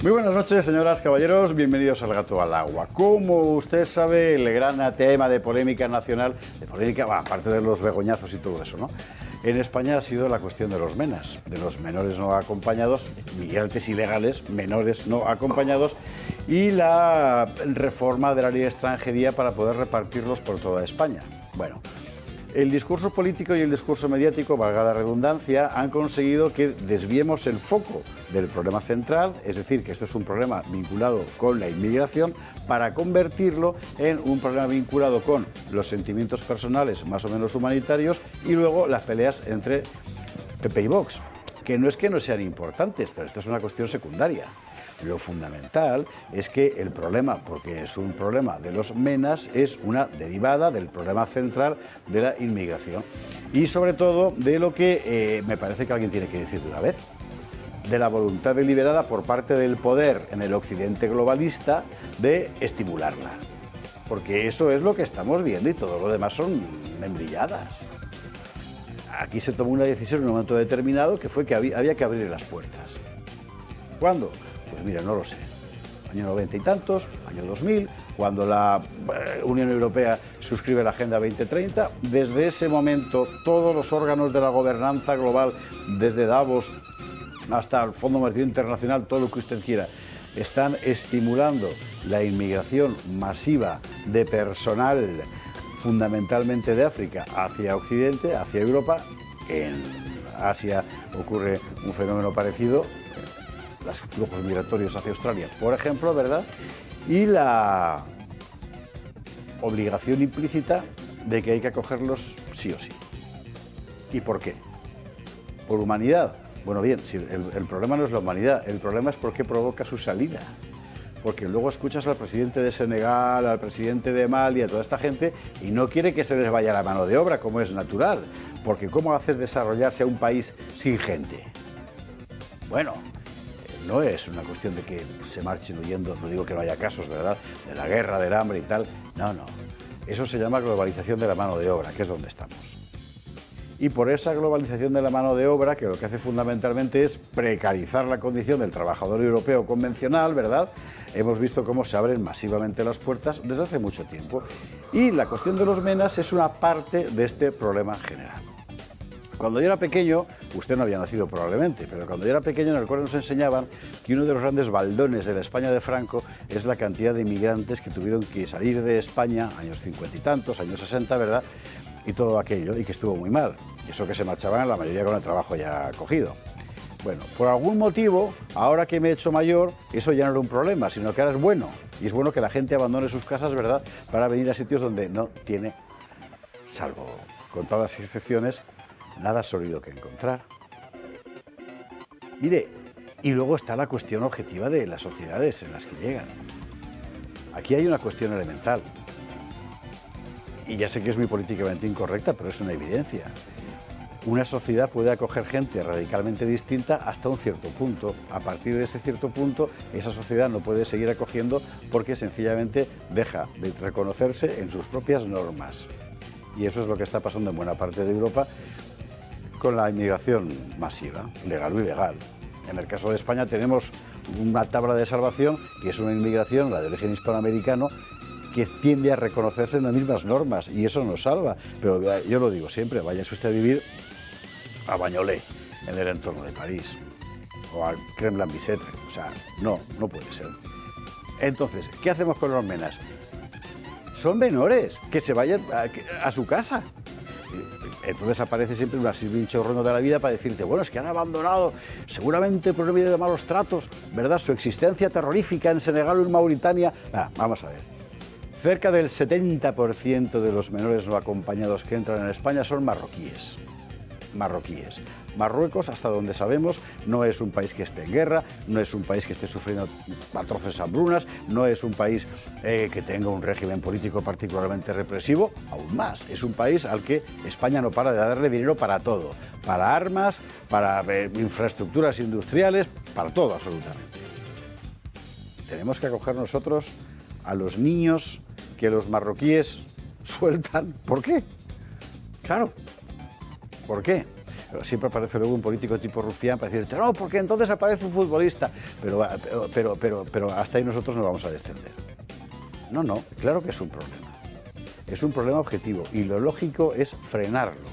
Muy buenas noches, señoras, caballeros, bienvenidos al Gato al Agua. Como usted sabe, el gran tema de polémica nacional, aparte de los begoñazos y todo eso, ¿no? En España ha sido la cuestión de los MENAs, de los menores no acompañados, migrantes ilegales, menores no acompañados, y la reforma de la ley de extranjería para poder repartirlos por toda España. Bueno, el discurso político y el discurso mediático, valga la redundancia, han conseguido que desviemos el foco del problema central, es decir, que esto es un problema vinculado con la inmigración, para convertirlo en un problema vinculado con los sentimientos personales más o menos humanitarios y luego las peleas entre PP y Vox, que no sean importantes, pero esto es una cuestión secundaria. Lo fundamental es que el problema, porque es un problema de los MENAs, es una derivada del problema central de la inmigración y sobre todo de lo que me parece que alguien tiene que decir de una vez, de la voluntad deliberada por parte del poder en el occidente globalista de estimularla. Porque eso es lo que estamos viendo y todo lo demás son membrilladas. Aquí se tomó una decisión en un momento determinado que fue que había que abrir las puertas. ¿Cuándo? Pues mira, no lo sé. Año 90 y tantos, año 2000, cuando la Unión Europea suscribe la Agenda 2030, desde ese momento todos los órganos de la gobernanza global, desde Davos hasta el Fondo Monetario Internacional, todo lo que usted quiera, están estimulando la inmigración masiva de personal, fundamentalmente de África, hacia Occidente, hacia Europa. En Asia ocurre un fenómeno parecido, los flujos migratorios hacia Australia, por ejemplo, ¿verdad? Y la obligación implícita de que hay que acogerlos sí o sí. ¿Y por qué? ¿Por humanidad? Bueno, bien, si el problema no es la humanidad, el problema es por qué provoca su salida. Porque luego escuchas al presidente de Senegal, al presidente de Mali, a toda esta gente, y no quiere que se les vaya la mano de obra, como es natural. Porque ¿cómo haces desarrollarse a un país sin gente? Bueno, no es una cuestión de que se marchen huyendo, no digo que no haya casos, ¿verdad?, de la guerra, del hambre y tal. No. Eso se llama globalización de la mano de obra, que es donde estamos. Y por esa globalización de la mano de obra, que lo que hace fundamentalmente es precarizar la condición del trabajador europeo convencional, ¿verdad?, hemos visto cómo se abren masivamente las puertas desde hace mucho tiempo. Y la cuestión de los MENAs es una parte de este problema general. Cuando yo era pequeño, usted no había nacido probablemente, pero cuando yo era pequeño en el cole nos enseñaban que uno de los grandes baldones de la España de Franco es la cantidad de inmigrantes que tuvieron que salir de España, años 50 y tantos, años 60, ¿verdad?, y todo aquello, y que estuvo muy mal. Y eso que se marchaban la mayoría con el trabajo ya cogido. Bueno, por algún motivo, ahora que me he hecho mayor, eso ya no era un problema, sino que ahora es bueno. Y es bueno que la gente abandone sus casas, ¿verdad?, para venir a sitios donde no tiene, salvo contadas excepciones, nada sólido que encontrar. Mire, y luego está la cuestión objetiva de las sociedades en las que llegan. Aquí hay una cuestión elemental. Y ya sé que es muy políticamente incorrecta, pero es una evidencia. Una sociedad puede acoger gente radicalmente distinta hasta un cierto punto. A partir de ese cierto punto, esa sociedad no puede seguir acogiendo porque sencillamente deja de reconocerse en sus propias normas. Y eso es lo que está pasando en buena parte de Europa con la inmigración masiva, legal o ilegal. En el caso de España tenemos una tabla de salvación, que es una inmigración, la de origen hispanoamericano, que tiende a reconocerse en las mismas normas, y eso nos salva. Pero yo lo digo siempre, váyase usted a vivir a Bagnolet, en el entorno de París, o a Kremlin-Bicêtre. O sea, no puede ser. Entonces, ¿qué hacemos con los MENAs? Son menores, que se vayan a su casa. Entonces aparece siempre un chorrón de la vida para decirte, bueno, es que han abandonado, seguramente por medio de malos tratos, ¿verdad?, su existencia terrorífica en Senegal o en Mauritania. Vamos a ver. Cerca del 70% de los menores no acompañados que entran en España son marroquíes. Marruecos, hasta donde sabemos, no es un país que esté en guerra, no es un país que esté sufriendo atroces hambrunas, no es un país que tenga un régimen político particularmente represivo, aún más. Es un país al que España no para de darle dinero para todo, para armas, para infraestructuras industriales, para todo absolutamente. Tenemos que acoger nosotros a los niños que los marroquíes sueltan. ¿Por qué? Claro. ¿Por qué? Pero siempre aparece luego un político tipo Rufián para decirte, no, porque entonces aparece un futbolista. Pero hasta ahí nosotros no vamos a descender. No, claro que es un problema. Es un problema objetivo y lo lógico es frenarlo,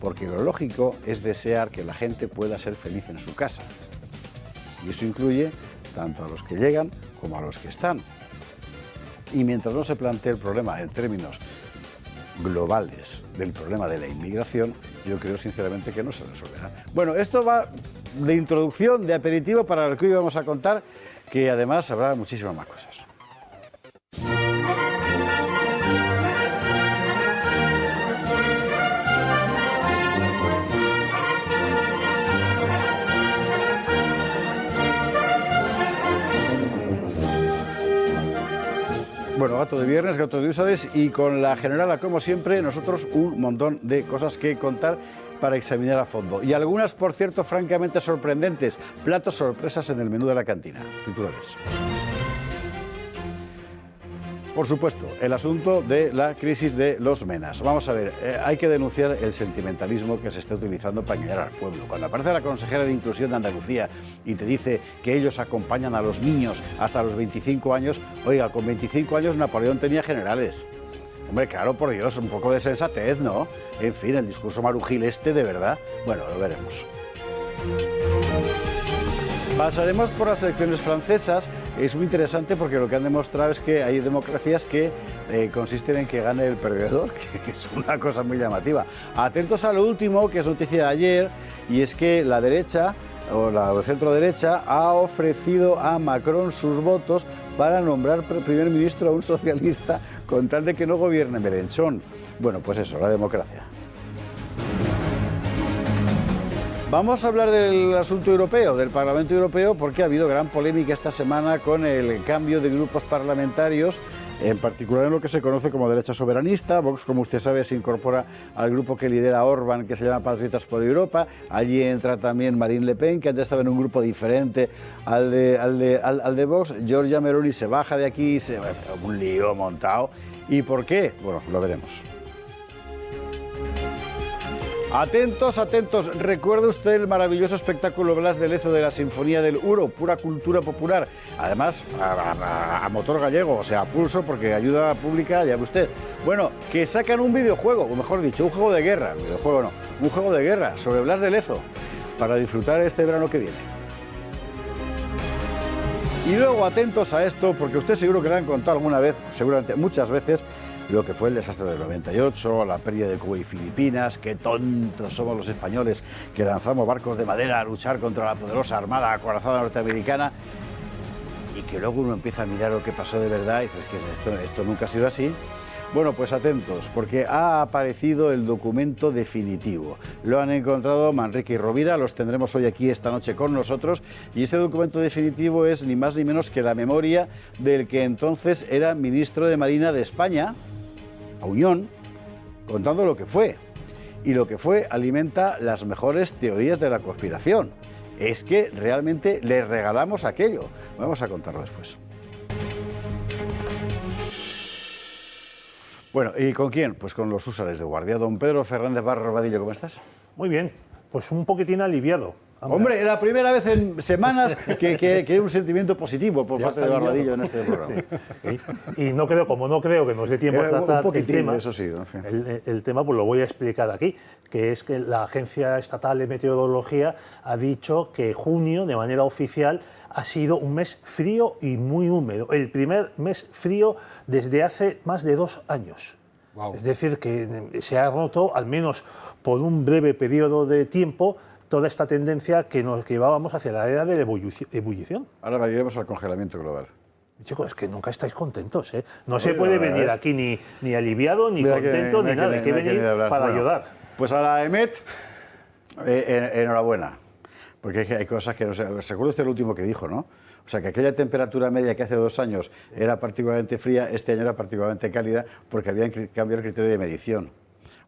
porque lo lógico es desear que la gente pueda ser feliz en su casa. Y eso incluye tanto a los que llegan como a los que están. Y mientras no se plantee el problema en términos globales del problema de la inmigración, yo creo sinceramente que no se resolverá. Bueno, esto va de introducción, de aperitivo para lo que hoy vamos a contar, que además habrá muchísimas más cosas. Bueno, gato de viernes, gato de usables y con la generala, como siempre, nosotros un montón de cosas que contar para examinar a fondo. Y algunas, por cierto, francamente sorprendentes. Platos sorpresas en el menú de la cantina. Titulares. Por supuesto, el asunto de la crisis de los menas. Vamos a ver, hay que denunciar el sentimentalismo que se está utilizando para engañar al pueblo. Cuando aparece la consejera de Inclusión de Andalucía y te dice que ellos acompañan a los niños hasta los 25 años, oiga, con 25 años Napoleón tenía generales. Hombre, claro, por Dios, un poco de sensatez, ¿no? En fin, el discurso marujil este, de verdad. Bueno, lo veremos. Pasaremos por las elecciones francesas. Es muy interesante porque lo que han demostrado es que hay democracias que consisten en que gane el perdedor, que es una cosa muy llamativa. Atentos a lo último, que es noticia de ayer, y es que la derecha, o la centro derecha, ha ofrecido a Macron sus votos para nombrar primer ministro a un socialista con tal de que no gobierne Melenchón. Bueno, pues eso, la democracia. Vamos a hablar del asunto europeo, del Parlamento Europeo, porque ha habido gran polémica esta semana con el cambio de grupos parlamentarios, en particular en lo que se conoce como derecha soberanista. Vox, como usted sabe, se incorpora al grupo que lidera Orbán, que se llama Patriotas por Europa. Allí entra también Marine Le Pen, que antes estaba en un grupo diferente al de Vox. Giorgia Meloni se baja de aquí, un lío montado. ¿Y por qué? Bueno, lo veremos. Atentos, atentos. ¿Recuerda usted el maravilloso espectáculo Blas de Lezo de la Sinfonía del Uro? Pura cultura popular. Además, a motor gallego, o sea, a pulso, porque ayuda pública, ya ve usted. Bueno, que sacan un videojuego, o mejor dicho, un juego de guerra. Videojuego no, un juego de guerra sobre Blas de Lezo, para disfrutar este verano que viene. Y luego atentos a esto, porque usted seguro que le han contado alguna vez, seguramente muchas veces, lo que fue el desastre del 98, la pérdida de Cuba y Filipinas, qué tontos somos los españoles que lanzamos barcos de madera a luchar contra la poderosa armada acorazada norteamericana, y que luego uno empieza a mirar lo que pasó de verdad y dices que esto nunca ha sido así. Bueno, pues atentos, porque ha aparecido el documento definitivo. Lo han encontrado Manrique y Rovira, los tendremos hoy aquí esta noche con nosotros, y ese documento definitivo es ni más ni menos que la memoria del que entonces era ministro de Marina de España, Auñón, contando lo que fue. Y lo que fue alimenta las mejores teorías de la conspiración. Es que realmente le regalamos aquello. Vamos a contarlo después. Bueno, ¿y con quién? Pues con los húsares de guardia. Don Pedro Fernández Barro Vadillo, ¿cómo estás? Muy bien, pues un poquitín aliviado. Hombre, es la primera vez en semanas que hay un sentimiento positivo por parte de Barbadillo en este programa. Sí. Y no creo, como no creo que nos dé tiempo a tratar el tema, eso sí, ¿no? el tema pues lo voy a explicar aquí, que es que la Agencia Estatal de Meteorología ha dicho que junio, de manera oficial, ha sido un mes frío y muy húmedo. El primer mes frío desde hace más de 2 años. Wow. Es decir, que se ha roto, al menos por un breve periodo de tiempo, toda esta tendencia que nos llevábamos hacia la era de la ebullición. Ahora iremos al congelamiento global. Chicos, es que nunca estáis contentos, ¿eh? No se puede venir aquí ni aliviado, ni contento, ni nada. Hay que venir para ayudar. Pues a la EMET, enhorabuena. Porque hay cosas que no sé. ¿Recuerda usted lo último que dijo, no? O sea, que aquella temperatura media que hace 2 años era particularmente fría, este año era particularmente cálida porque habían cambiado el criterio de medición.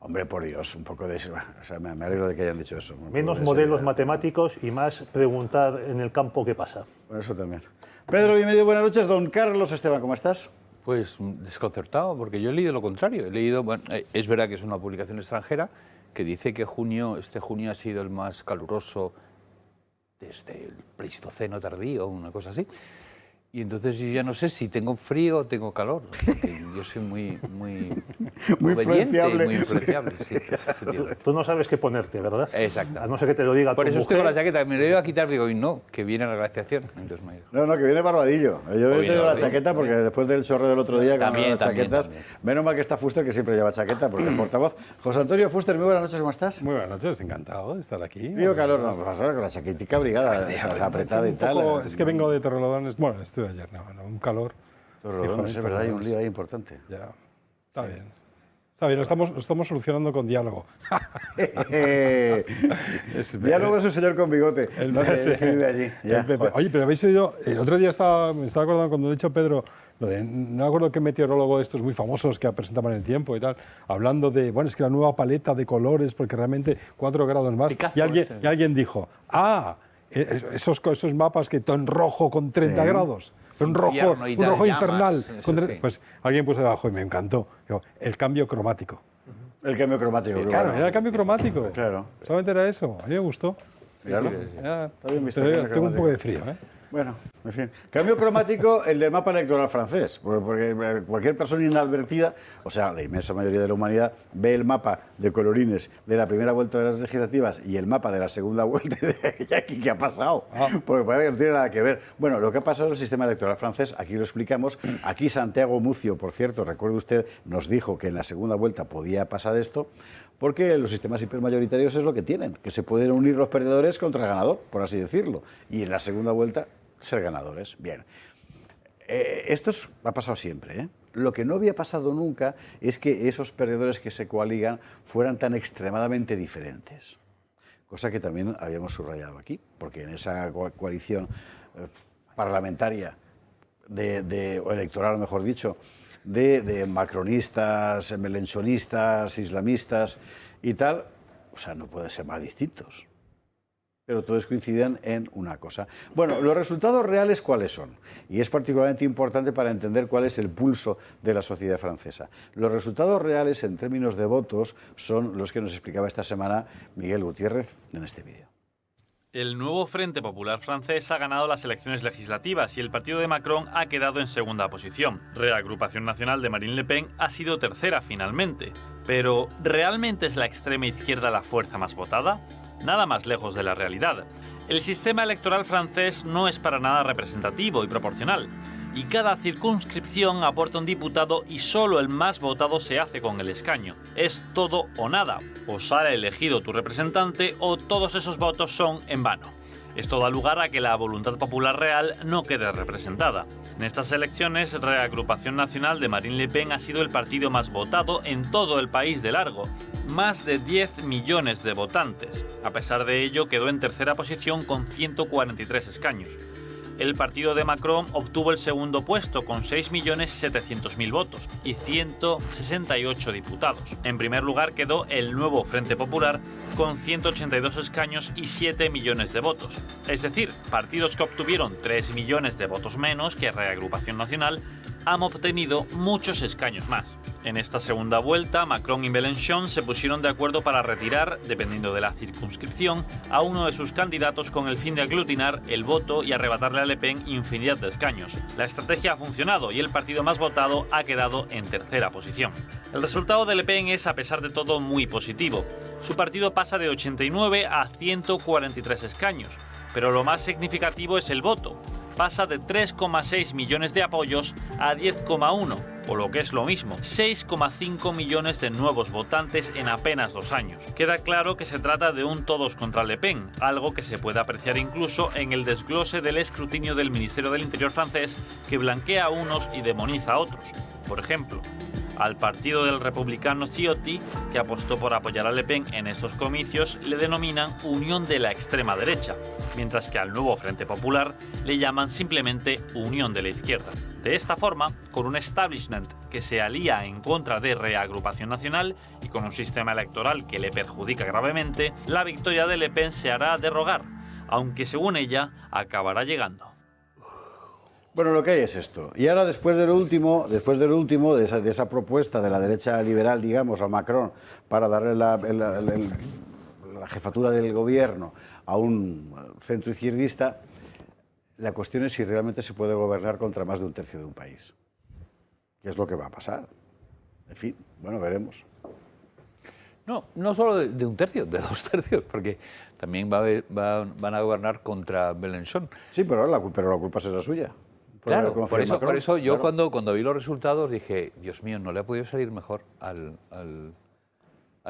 Hombre, por Dios, un poco de eso. O sea, me alegro de que hayan dicho eso. Menos modelos matemáticos y más preguntar en el campo qué pasa. Bueno, eso también. Pedro, bienvenido, buenas noches. Don Carlos Esteban, ¿cómo estás? Pues desconcertado, porque yo he leído lo contrario. He leído, bueno, es verdad que es una publicación extranjera, que dice que este junio ha sido el más caluroso desde el Pleistoceno tardío, una cosa así. Y entonces yo ya no sé si tengo frío o tengo calor. Yo soy muy influenciable. Muy influenciable, sí. Tú no sabes qué ponerte, ¿verdad? Exacto. A no ser que te lo diga Por tu eso mujer. estoy con la chaqueta. Me lo iba a quitar, digo, y no, que viene la glaciación. Entonces me digo. No, que viene Barbadillo. Yo he tenido la chaqueta porque después del chorro del otro día con las chaquetas, menos mal que está Fuster, que siempre lleva chaqueta, porque es portavoz. José Antonio Fuster, muy buenas noches, ¿cómo estás? Muy buenas noches, encantado de estar aquí. Frío, calor, no, pasa con la chaquetica abrigada, apretada y tal. Es que vengo de Torrelodones, bueno, estuve ayer, un calor. Torrelodones, es verdad, hay un lío ahí importante. Ya, está bien. Está bien, lo estamos solucionando con diálogo. Diálogo es un señor con bigote. Que vive allí. Ya, oye, pero habéis oído, el otro día me estaba acordando cuando he dicho Pedro, no me acuerdo qué meteorólogo de estos muy famosos que presentaban El Tiempo y tal, hablando de, bueno, es que la nueva paleta de colores, porque realmente 4 grados más. Picasso, y alguien dijo, esos mapas que todo en rojo con 30 grados. Un rojo infernal. Pues alguien puso debajo y me encantó. El cambio cromático. El cambio cromático. Claro, era el cambio cromático. Claro. Solamente era eso. A mí me gustó. Claro. Está bien visto. Tengo un poco de frío, ¿eh? Bueno, en fin. Cambio cromático, el del mapa electoral francés. Porque cualquier persona inadvertida, o sea, la inmensa mayoría de la humanidad, ve el mapa de colorines de la primera vuelta de las legislativas y el mapa de la segunda vuelta y aquí ¿qué ha pasado? Porque parece que no tiene nada que ver. Bueno, lo que ha pasado en el sistema electoral francés, aquí lo explicamos. Aquí Santiago Mucio, por cierto, recuerde usted, nos dijo que en la segunda vuelta podía pasar esto, porque los sistemas hipermayoritarios es lo que tienen, que se pueden unir los perdedores contra el ganador, por así decirlo. Y en la segunda vuelta ser ganadores. Bien. Esto ha pasado siempre, ¿eh? Lo que no había pasado nunca es que esos perdedores que se coaligan fueran tan extremadamente diferentes. Cosa que también habíamos subrayado aquí, porque en esa coalición parlamentaria, o electoral, mejor dicho, de macronistas, melenchonistas, islamistas y tal, o sea, no pueden ser más distintos. Pero todos coinciden en una cosa. Bueno, los resultados reales, ¿cuáles son? Y es particularmente importante para entender cuál es el pulso de la sociedad francesa. Los resultados reales en términos de votos son los que nos explicaba esta semana Miguel Gutiérrez en este vídeo. El nuevo Frente Popular francés ha ganado las elecciones legislativas y el partido de Macron ha quedado en segunda posición. Reagrupación Nacional de Marine Le Pen ha sido tercera finalmente. Pero, ¿realmente es la extrema izquierda la fuerza más votada? Nada más lejos de la realidad. El sistema electoral francés no es para nada representativo y proporcional, y cada circunscripción aporta un diputado y solo el más votado se hace con el escaño. Es todo o nada, o sale elegido tu representante o todos esos votos son en vano. Esto da lugar a que la voluntad popular real no quede representada. En estas elecciones, Reagrupación Nacional de Marine Le Pen ha sido el partido más votado en todo el país de largo, más de 10 millones de votantes. A pesar de ello, quedó en tercera posición con 143 escaños. El partido de Macron obtuvo el segundo puesto con 6.700.000 votos y 168 diputados. En primer lugar quedó el nuevo Frente Popular con 182 escaños y 7 millones de votos. Es decir, partidos que obtuvieron 3 millones de votos menos que Reagrupación Nacional han obtenido muchos escaños más. En esta segunda vuelta, Macron y Mélenchon se pusieron de acuerdo para retirar, dependiendo de la circunscripción, a uno de sus candidatos con el fin de aglutinar el voto y arrebatarle a Le Pen infinidad de escaños. La estrategia ha funcionado y el partido más votado ha quedado en tercera posición. El resultado de Le Pen es, a pesar de todo, muy positivo. Su partido pasa de 89 a 143 escaños, pero lo más significativo es el voto. Pasa de 3,6 millones de apoyos a 10,1, o lo que es lo mismo, 6,5 millones de nuevos votantes en apenas 2 años. Queda claro que se trata de un todos contra Le Pen, algo que se puede apreciar incluso en el desglose del escrutinio del Ministerio del Interior francés, que blanquea a unos y demoniza a otros. Por ejemplo, al partido del republicano Ciotti, que apostó por apoyar a Le Pen en estos comicios, le denominan Unión de la extrema derecha, mientras que al nuevo Frente Popular le llaman simplemente Unión de la izquierda. De esta forma, con un establishment que se alía en contra de Reagrupación Nacional y con un sistema electoral que le perjudica gravemente, la victoria de Le Pen se hará de rogar, aunque según ella acabará llegando. Bueno, lo que hay es esto. Y ahora, después del último, de esa propuesta de la derecha liberal, digamos, a Macron, para darle la jefatura del gobierno a un centro izquierdista, la cuestión es si realmente se puede gobernar contra más de un tercio de un país. ¿Qué es lo que va a pasar? En fin, bueno, veremos. No solo de un tercio, de 2 tercios, porque también van a gobernar contra Mélenchon. Sí, pero la culpa será suya. Claro, por eso yo claro. cuando vi los resultados dije, Dios mío, no le ha podido salir mejor al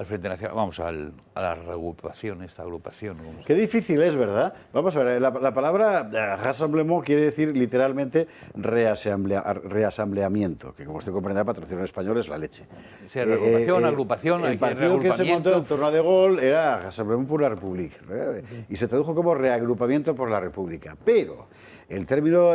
Frente Nacional, vamos, a la reagrupación, esta agrupación. Qué difícil es, ¿verdad? Vamos a ver, la palabra rassemblement quiere decir literalmente reasambleamiento, que como usted comprenderá, patrocinio en español es la leche. Sí, reagrupación, agrupación, el partido que se montó en torno a De Gaulle era Rassemblement pour la République, y se tradujo como reagrupamiento por la República. Pero el término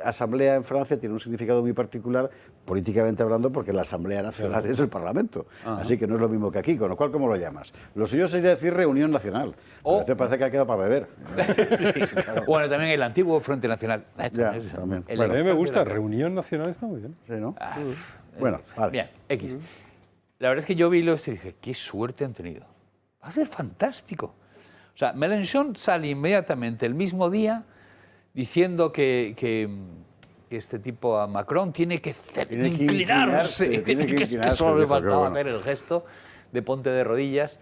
asamblea en Francia tiene un significado muy particular, políticamente hablando, porque la Asamblea Nacional es el Parlamento. Ajá. Así que no es lo mismo que aquí, con lo cual, ¿cómo lo llamas? Lo suyo sería decir reunión nacional. Pero te parece que ha quedado para beber. Sí, claro. Bueno, también el antiguo Frente Nacional. Ya, también. Bueno, a mí me gusta, reunión nacional está muy bien. Sí, ¿no? Bueno, vale. Bien, X. La verdad es que yo vi lo y dije, qué suerte han tenido. Va a ser fantástico. O sea, Mélenchon sale inmediatamente el mismo día diciendo que este tipo a Macron tiene que inclinarse. Que solo le faltaba hacer el gesto de ponte de rodillas.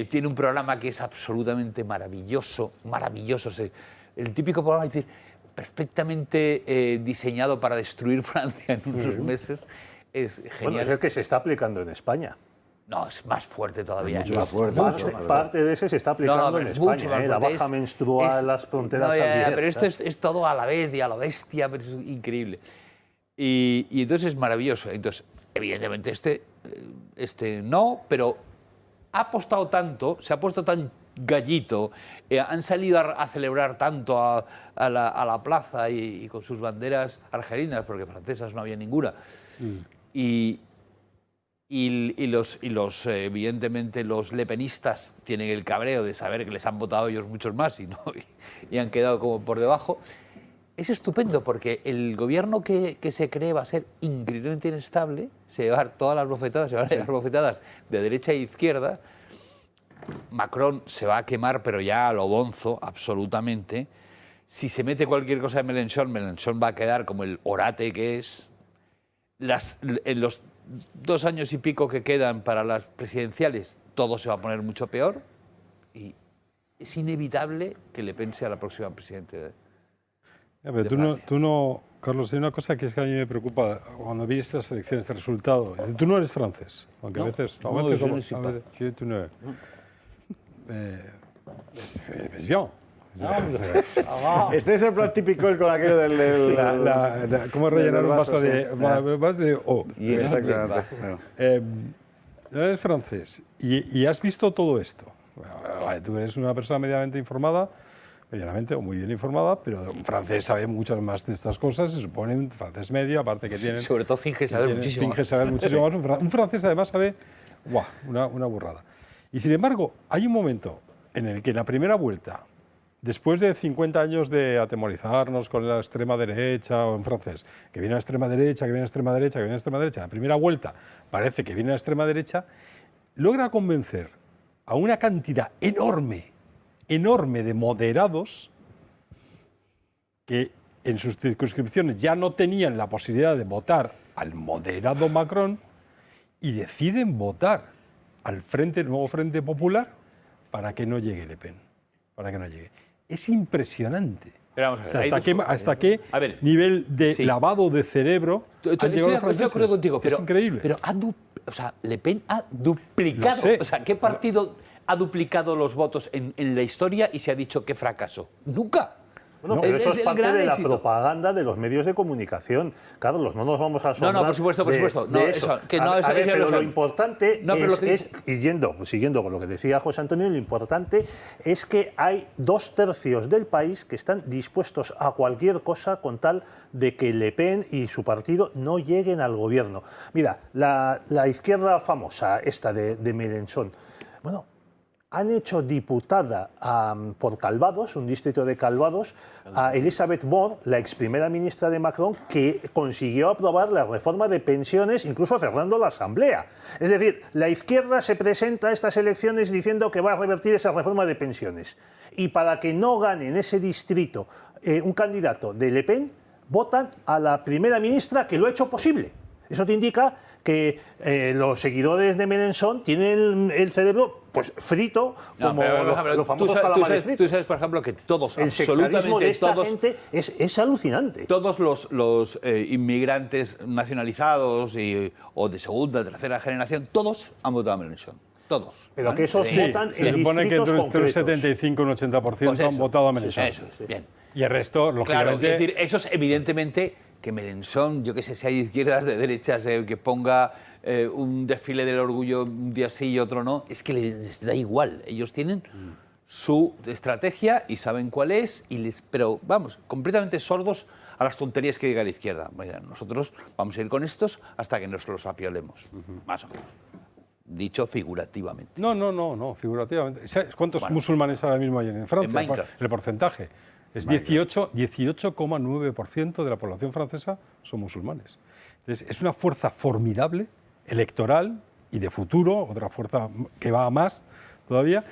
Tiene un programa que es absolutamente maravilloso. El típico programa, es decir, perfectamente diseñado para destruir Francia en unos meses. Es genial. Bueno, es el que se está aplicando en España. No, es más fuerte todavía. Mucho más fuerte. Parte de ese se está aplicando en España. La baja menstrual, las fronteras abiertas. Pero esto es todo a la vez y a la bestia, pero es increíble. Y entonces es maravilloso. Entonces, evidentemente este no, pero ha apostado tanto, se ha puesto tan gallito, han salido a celebrar tanto a la plaza y con sus banderas argelinas, porque francesas no había ninguna. Y evidentemente los lepenistas tienen el cabreo de saber que les han votado ellos muchos más y han quedado como por debajo. Es estupendo porque el gobierno que se cree va a ser increíblemente inestable, se va a llevar todas las bofetadas, de derecha e izquierda. Macron se va a quemar, pero ya a lo bonzo, absolutamente. Si se mete cualquier cosa de Mélenchon va a quedar como el orate que es. En los 2 años y pico que quedan para las presidenciales, todo se va a poner mucho peor y es inevitable que Le Pen sea la próxima presidente pero tú no, Carlos, hay una cosa que es que a mí me preocupa cuando vi estas elecciones de resultado. Tú no eres francés, aunque a veces... tú no eres. Es bien. Este es el plan típico con aquello del ¿cómo rellenar un vaso de O? Exactamente. No eres francés y has visto todo esto. Vale, tú eres una persona medianamente informada, medianamente o muy bien informada, pero un francés sabe muchas más de estas cosas, se supone un francés medio, aparte que tiene... Sobre todo finge saber muchísimo más. Un francés además sabe una burrada. Y sin embargo, hay un momento en el que en la primera vuelta, después de 50 años de atemorizarnos con la extrema derecha, o en francés, que viene la extrema derecha, que viene la extrema derecha, que viene la extrema derecha, en la primera vuelta parece que viene la extrema derecha, logra convencer a una cantidad enorme de moderados que en sus circunscripciones ya no tenían la posibilidad de votar al moderado Macron y deciden votar al nuevo Frente Popular para que no llegue Le Pen, para que no llegue. Es impresionante. Pero vamos a ver, hasta qué nivel de lavado de cerebro han llegado los franceses. Estoy de acuerdo contigo, es increíble. Pero Le Pen ha duplicado. O sea, ¿qué partido ha duplicado los votos en la historia y se ha dicho que fracaso? Nunca. Bueno, pero eso es parte de la propaganda de los medios de comunicación. Carlos, no nos vamos a asombrar. No, por supuesto. Pero lo importante es siguiendo con lo que decía José Antonio, lo importante es que hay 2 tercios del país que están dispuestos a cualquier cosa con tal de que Le Pen y su partido no lleguen al gobierno. Mira, la izquierda famosa, esta de Mélenchon, bueno, han hecho diputada por Calvados, un distrito de Calvados, a Elisabeth Borne, la ex primera ministra de Macron, que consiguió aprobar la reforma de pensiones, incluso cerrando la Asamblea. Es decir, la izquierda se presenta a estas elecciones diciendo que va a revertir esa reforma de pensiones. Y para que no gane en ese distrito un candidato de Le Pen, votan a la primera ministra que lo ha hecho posible. Eso te indica que los seguidores de Mélenchon tienen el cerebro pues frito, como los famosos calamares fritos. Tú sabes, por ejemplo, que todos, el sectarismo de esta todos, gente es alucinante. Todos los inmigrantes nacionalizados o de segunda o tercera generación, todos han votado a Mélenchon. Todos. Pero ¿vale? Que esos votan en se supone que entre un 75 y un 80% pues han votado a Mélenchon. Eso, bien. Y el resto, lógicamente... Claro, es decir, esos evidentemente que Mélenchon, yo qué sé, si hay izquierdas, de derechas, que ponga un desfile del orgullo un día sí y otro no, es que les da igual. Ellos tienen su estrategia y saben cuál es, pero vamos, completamente sordos a las tonterías que diga la izquierda. Vaya, nosotros vamos a ir con estos hasta que nos los apiolemos, más o menos. Dicho figurativamente. No, figurativamente. ¿Sabes cuántos musulmanes ahora mismo hay en Francia? El porcentaje es 18,9% de la población francesa son musulmanes. Entonces, es una fuerza formidable, electoral y de futuro, otra fuerza que va a más todavía,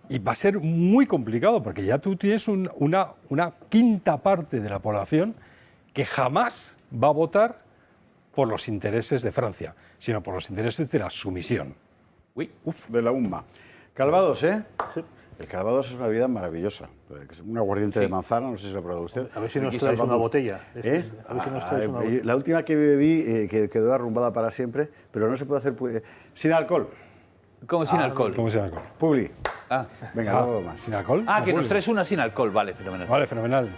y va a ser muy complicado porque ya tú tienes una quinta parte de la población que jamás va a votar por los intereses de Francia, sino por los intereses de la sumisión. De la UMA. Calvados, ¿eh? Sí. El Calvados es una bebida maravillosa. Es un aguardiente de manzana, no sé si lo ha probado usted. A ver si nos traes una botella. A ver si nos traes una botella. La última que bebí quedó arrumbada para siempre, pero no se puede hacer sin alcohol. ¿Cómo sin alcohol? ¿Cómo sin alcohol? Publi. Venga, luego más. ¿Sin alcohol? Que nos traes una sin alcohol, vale, fenomenal. Vale, fenomenal.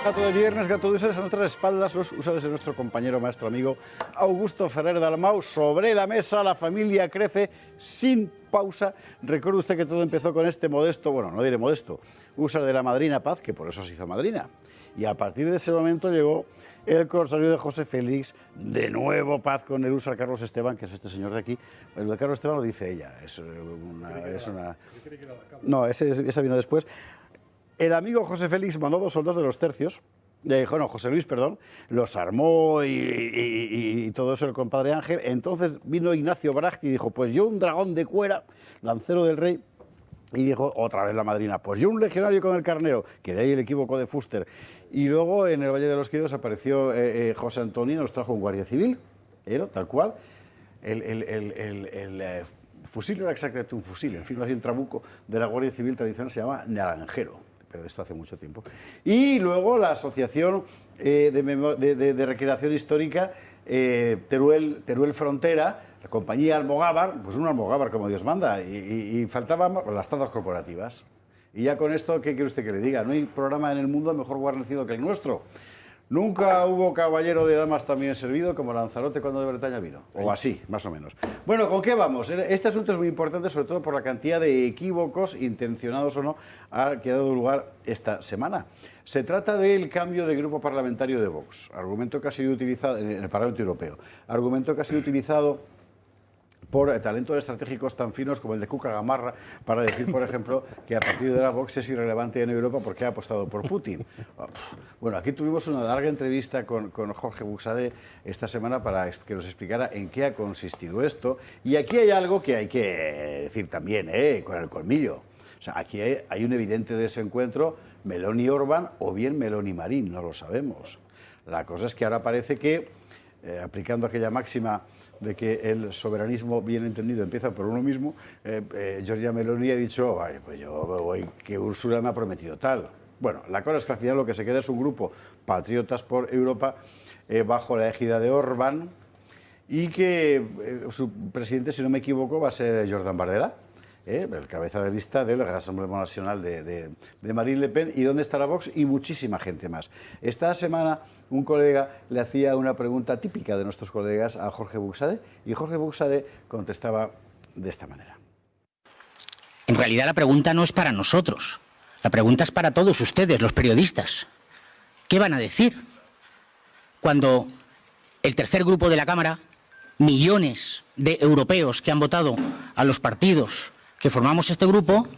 Gato de viernes, gato de usuarios a nuestras espaldas, los usuarios de nuestro compañero, maestro, amigo Augusto Ferrer Dalmau. Sobre la mesa, la familia crece sin pausa. Recuerde usted que todo empezó con este modesto, bueno, no diré modesto, usuario de la madrina Paz, que por eso se hizo madrina. Y a partir de ese momento llegó el corsario de José Félix, de nuevo Paz con el húsar Carlos Esteban, que es este señor de aquí. El de Carlos Esteban lo dice ella, No, esa vino después. El amigo José Félix mandó 2 soldados de los tercios, José Luis, perdón, los armó y todo eso el compadre Ángel. Entonces vino Ignacio Bracht y dijo, pues yo un dragón de cuera, lancero del rey, y dijo otra vez la madrina, pues yo un legionario con el carnero, que de ahí el equívoco de Fuster. Y luego en el Valle de los Caídos apareció José Antonio, nos trajo un guardia civil, tal cual, el fusil no era exactamente un fusil, en fin, más bien trabuco de la Guardia Civil tradicional se llama naranjero. Pero de esto hace mucho tiempo. Y luego la Asociación de Recreación Histórica Teruel Frontera, la compañía Almogávar, pues un Almogávar como Dios manda, y faltaban las tazas corporativas. Y ya con esto, ¿qué quiere usted que le diga? No hay programa en el mundo mejor guarnecido que el nuestro. Nunca hubo caballero de damas tan bien servido como Lanzarote cuando de Bretaña vino. O así, más o menos. Bueno, ¿con qué vamos? Este asunto es muy importante, sobre todo por la cantidad de equívocos, intencionados o no, que ha dado lugar esta semana. Se trata del cambio de grupo parlamentario de Vox, argumento que ha sido utilizado en el Parlamento Europeo, argumento que ha sido utilizado por talentos estratégicos tan finos como el de Cuca Gamarra, para decir, por ejemplo, que a partir de ahora Vox es irrelevante en Europa porque ha apostado por Putin. Bueno, aquí tuvimos una larga entrevista con Jorge Buxade esta semana para que nos explicara en qué ha consistido esto. Y aquí hay algo que hay que decir también, con el colmillo. O sea, aquí hay un evidente desencuentro Meloni-Orbán o bien Meloni-Marín, no lo sabemos. La cosa es que ahora parece que, aplicando aquella máxima de que el soberanismo bien entendido empieza por uno mismo, Giorgia Meloni ha dicho, vaya, pues yo voy, que Úrsula me ha prometido tal. Bueno, la cosa es que al final lo que se queda es un grupo patriotas por Europa bajo la égida de Orbán y que su presidente, si no me equivoco, va a ser Jordan Bardella, el cabeza de lista del Rassemblement Nacional de Marine Le Pen, y dónde estará Vox y muchísima gente más. Esta semana un colega le hacía una pregunta típica de nuestros colegas a Jorge Buxade y Jorge Buxade contestaba de esta manera. En realidad la pregunta no es para nosotros, la pregunta es para todos ustedes, los periodistas. ¿Qué van a decir cuando el tercer grupo de la Cámara millones de europeos que han votado a los partidos que formamos este grupo,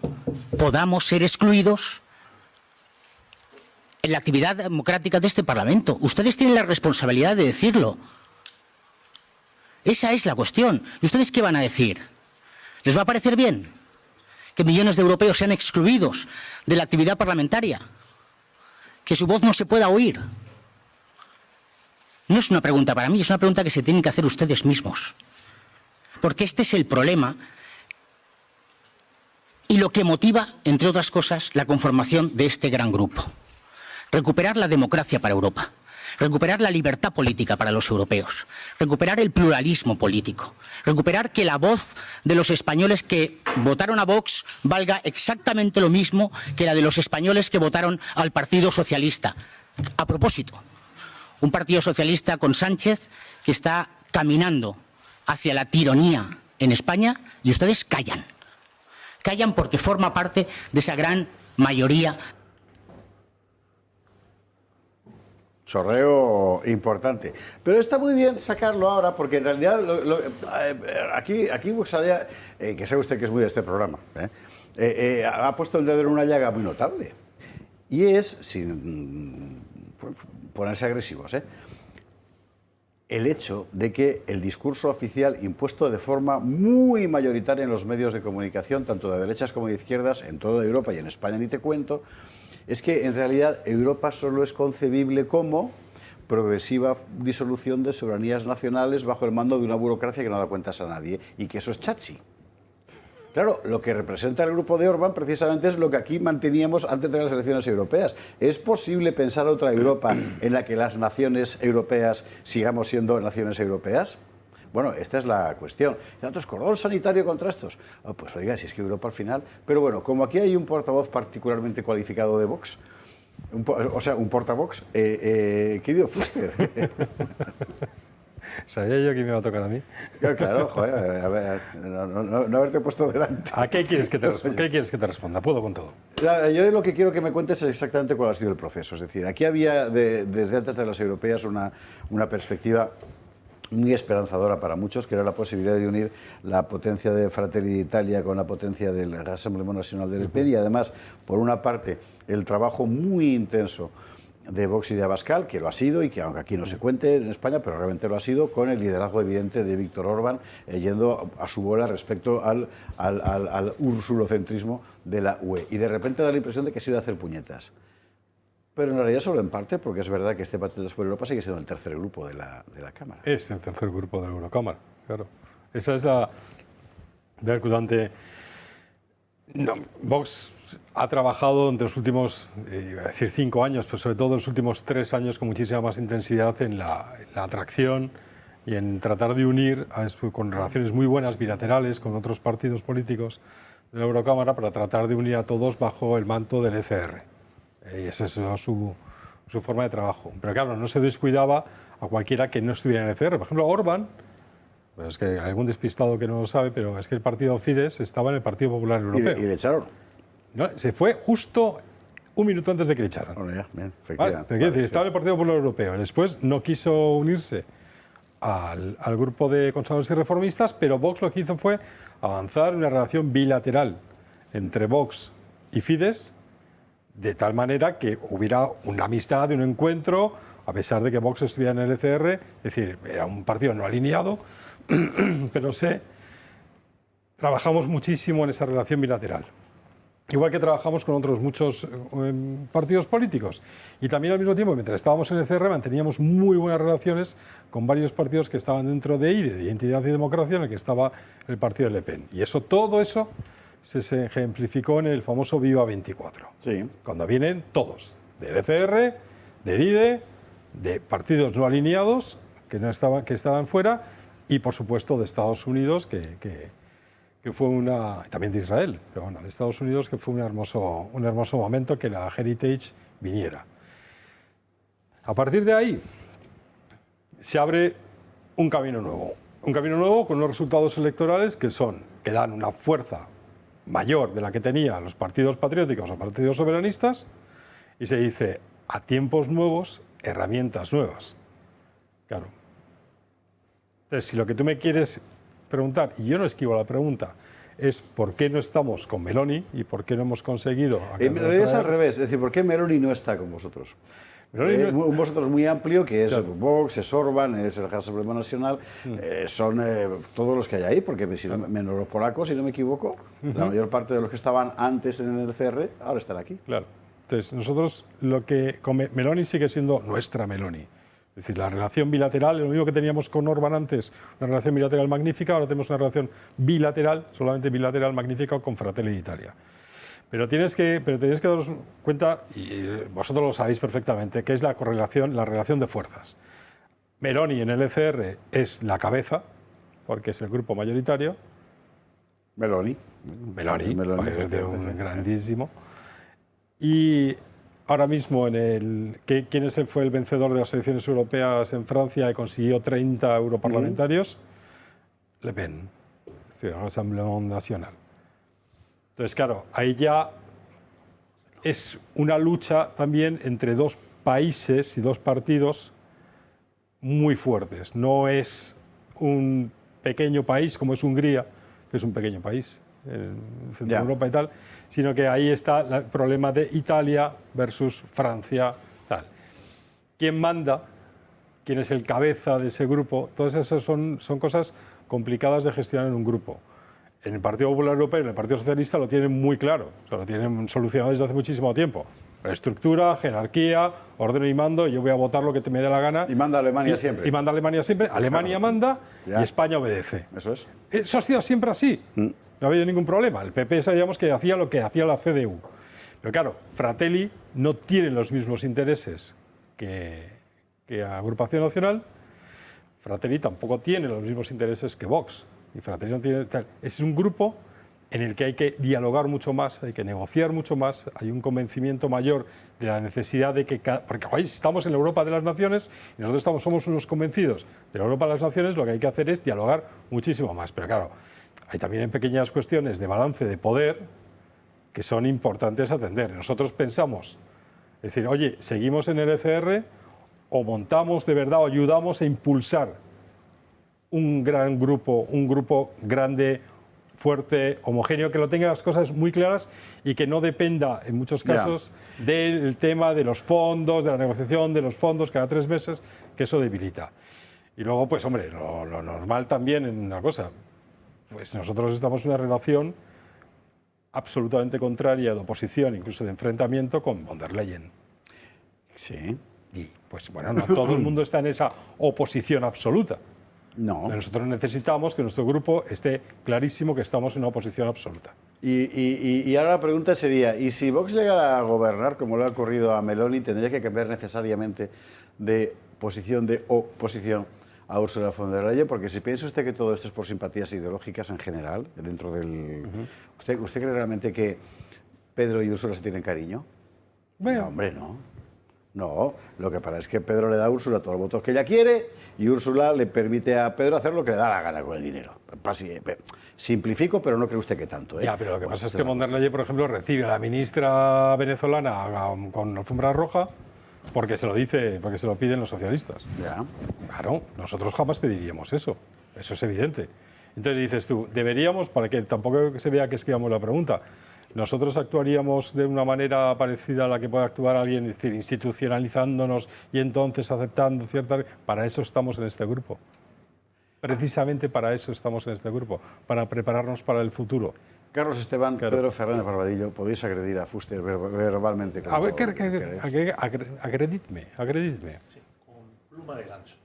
podamos ser excluidos en la actividad democrática de este Parlamento. Ustedes tienen la responsabilidad de decirlo. Esa es la cuestión. ¿Y ustedes qué van a decir? ¿Les va a parecer bien que millones de europeos sean excluidos de la actividad parlamentaria? ¿Que su voz no se pueda oír? No es una pregunta para mí, es una pregunta que se tienen que hacer ustedes mismos. Porque este es el problema y lo que motiva, entre otras cosas, la conformación de este gran grupo. Recuperar la democracia para Europa. Recuperar la libertad política para los europeos, recuperar el pluralismo político, recuperar que la voz de los españoles que votaron a Vox valga exactamente lo mismo que la de los españoles que votaron al Partido Socialista. A propósito, un Partido Socialista con Sánchez que está caminando hacia la tiranía en España y ustedes callan. Callan porque forma parte de esa gran mayoría. Chorreo importante. Pero está muy bien sacarlo ahora, porque en realidad aquí Buxadea, que sabe usted que es muy de este programa, ha puesto el dedo en una llaga muy notable. Y es, sin ponerse agresivos, el hecho de que el discurso oficial impuesto de forma muy mayoritaria en los medios de comunicación, tanto de derechas como de izquierdas, en toda Europa y en España ni te cuento, es que en realidad Europa solo es concebible como progresiva disolución de soberanías nacionales bajo el mando de una burocracia que no da cuentas a nadie y que eso es chachi. Claro, lo que representa el grupo de Orbán precisamente es lo que aquí manteníamos antes de las elecciones europeas. ¿Es posible pensar otra Europa en la que las naciones europeas sigamos siendo naciones europeas? Bueno, esta es la cuestión. ¿Tantos cordón sanitario contra estos? Oh, pues oiga, si es que Europa al final... Pero bueno, como aquí hay un portavoz particularmente cualificado de Vox, un portavox, querido Fuster. Sabía yo que me iba a tocar a mí. Claro, joder, a ver, no haberte puesto delante. ¿A qué quieres que te responda? ¿Qué quieres que te responda? Puedo con todo. Yo lo que quiero que me cuentes es exactamente cuál ha sido el proceso. Es decir, aquí había desde antes de las europeas una perspectiva muy esperanzadora para muchos, que era la posibilidad de unir la potencia de Fratelli d'Italia con la potencia del Rassemblement National de Le Pen y además, por una parte, el trabajo muy intenso de Vox y de Abascal, que lo ha sido y que aunque aquí no se cuente en España, pero realmente lo ha sido, con el liderazgo evidente de Víctor Orbán yendo a su bola respecto al ursulocentrismo de la UE. Y de repente da la impresión de que se iba a hacer puñetas. Pero en realidad solo en parte, porque es verdad que este Patriotas por Europa sigue siendo el tercer grupo de la Cámara. Es el tercer grupo de la Eurocámara, claro. Esa es la durante... No, Vox ha trabajado entre los últimos, iba a decir 5 años, pero sobre todo los últimos 3 años con muchísima más intensidad en la atracción y en tratar de unir con relaciones muy buenas bilaterales con otros partidos políticos de la Eurocámara para tratar de unir a todos bajo el manto del ECR. Y esa es su forma de trabajo. Pero claro, no se descuidaba a cualquiera que no estuviera en el ECR. Por ejemplo, Orbán, pues es que hay algún despistado que no lo sabe, pero es que el partido Fidesz estaba en el Partido Popular Europeo. ¿Y le echaron? No, se fue justo un minuto antes de que le echaran. Bueno, ya, bien, Vale, pero quiero decir, estaba en el Partido Popular Europeo. Después no quiso unirse al grupo de conservadores y reformistas, pero Vox lo que hizo fue avanzar en una relación bilateral entre Vox y Fidesz, de tal manera que hubiera una amistad, un encuentro, a pesar de que Vox estuviera en el ECR, es decir, era un partido no alineado, pero trabajamos muchísimo en esa relación bilateral. Igual que trabajamos con otros muchos partidos políticos. Y también al mismo tiempo, mientras estábamos en el ECR, manteníamos muy buenas relaciones con varios partidos que estaban dentro de IDE, de Identidad y Democracia, en el que estaba el partido de Le Pen. Y todo eso se ejemplificó en el famoso Viva 24. Sí. Cuando vienen todos, del ECR, del IDE, de partidos no alineados que estaban fuera y, por supuesto, de Estados Unidos, que fue también de Israel, pero bueno, de Estados Unidos, que fue un hermoso momento que la Heritage viniera. A partir de ahí se abre un camino nuevo con unos resultados electorales que dan una fuerza mayor de la que tenían los partidos patrióticos o partidos soberanistas, y se dice, a tiempos nuevos, herramientas nuevas. Claro. Entonces, si lo que tú me quieres preguntar, y yo no esquivo la pregunta, es por qué no estamos con Meloni y por qué no hemos conseguido... En realidad es al revés, es decir, ¿por qué Meloni no está con vosotros? Un vosotros muy amplio, que es Vox, es Orbán, es el Ejército Supremo Nacional, son todos los que hay ahí, porque si no, menos los polacos, si no me equivoco, la mayor parte de los que estaban antes en el CR, ahora están aquí. Claro. Entonces, nosotros, con Meloni sigue siendo nuestra Meloni. Es decir, la relación bilateral, lo mismo que teníamos con Orbán antes, una relación bilateral magnífica, ahora tenemos una relación bilateral, solamente bilateral magnífica, con Fratelli d'Italia. Pero tenéis que daros cuenta, y vosotros lo sabéis perfectamente, que es la relación de fuerzas. Meloni en el ECR es la cabeza, porque es el grupo mayoritario. Meloni, es de un grandísimo. Y ahora mismo, ¿quién fue el vencedor de las elecciones europeas en Francia y consiguió 30 europarlamentarios? Le Pen, Rassemblement National. Entonces, claro, ahí ya es una lucha también entre dos países y dos partidos muy fuertes. No es un pequeño país como es Hungría, que es un pequeño país en Centro Europa y tal, sino que ahí está el problema de Italia versus Francia, tal. ¿Quién manda? ¿Quién es el cabeza de ese grupo? Todas esas son cosas complicadas de gestionar en un grupo. En el Partido Popular Europeo y en el Partido Socialista lo tienen muy claro, o sea, lo tienen solucionado desde hace muchísimo tiempo. Estructura, jerarquía, ordeno y mando, yo voy a votar lo que me dé la gana. Y manda Alemania siempre. Y manda Alemania siempre, Alemania manda y España obedece. Eso es. Eso ha sido siempre así, no ha habido ningún problema. El PP sabíamos que hacía lo que hacía la CDU. Pero claro, Fratelli no tiene los mismos intereses que Agrupación Nacional, Fratelli tampoco tiene los mismos intereses que Vox. Y Fratelli no tiene tal. Es un grupo en el que hay que dialogar mucho más, hay que negociar mucho más, hay un convencimiento mayor de la necesidad de que... Porque hoy estamos en la Europa de las Naciones y nosotros somos unos convencidos de la Europa de las Naciones, lo que hay que hacer es dialogar muchísimo más. Pero claro, hay también pequeñas cuestiones de balance de poder que son importantes atender. Nosotros pensamos, es decir, oye, seguimos en el ECR o montamos de verdad o ayudamos a impulsar un gran grupo, un grupo grande, fuerte, homogéneo, que lo tenga las cosas muy claras y que no dependa, en muchos casos, del tema de los fondos, de la negociación de los fondos cada 3 meses, que eso debilita. Y luego, pues hombre, lo normal también en una cosa, pues nosotros estamos en una relación absolutamente contraria de oposición, incluso de enfrentamiento con von der Leyen. Sí. Y pues bueno, no todo el mundo está en esa oposición absoluta. No. Nosotros necesitamos que nuestro grupo esté clarísimo que estamos en una oposición absoluta. Y ahora la pregunta sería, ¿y si Vox llegara a gobernar, como le ha ocurrido a Meloni, tendría que cambiar necesariamente de oposición a Ursula von der Leyen? Porque si piensa usted que todo esto es por simpatías ideológicas en general, dentro del... ¿Usted cree realmente que Pedro y Úrsula se tienen cariño? Bueno. No, hombre, no. No, lo que pasa es que Pedro le da a Úrsula todos los votos que ella quiere y Úrsula le permite a Pedro hacer lo que le da la gana con el dinero. Simplifico, pero no cree usted que tanto. Ya, pero lo que pasa es que von der Leyen, por ejemplo, recibe a la ministra venezolana con alfombra roja porque se lo piden los socialistas. Ya. Claro, nosotros jamás pediríamos eso. Eso es evidente. Entonces dices tú, deberíamos, para que tampoco se vea que esquivamos la pregunta, nosotros actuaríamos de una manera parecida a la que puede actuar alguien, es decir, institucionalizándonos y entonces aceptando ciertas... Para eso estamos en este grupo. Precisamente para eso estamos en este grupo, para prepararnos para el futuro. Carlos Esteban, claro. Pedro Fernández Barbadillo, podéis agredir a Fuster verbalmente. A ver, agredidme. Sí, con pluma de ganso.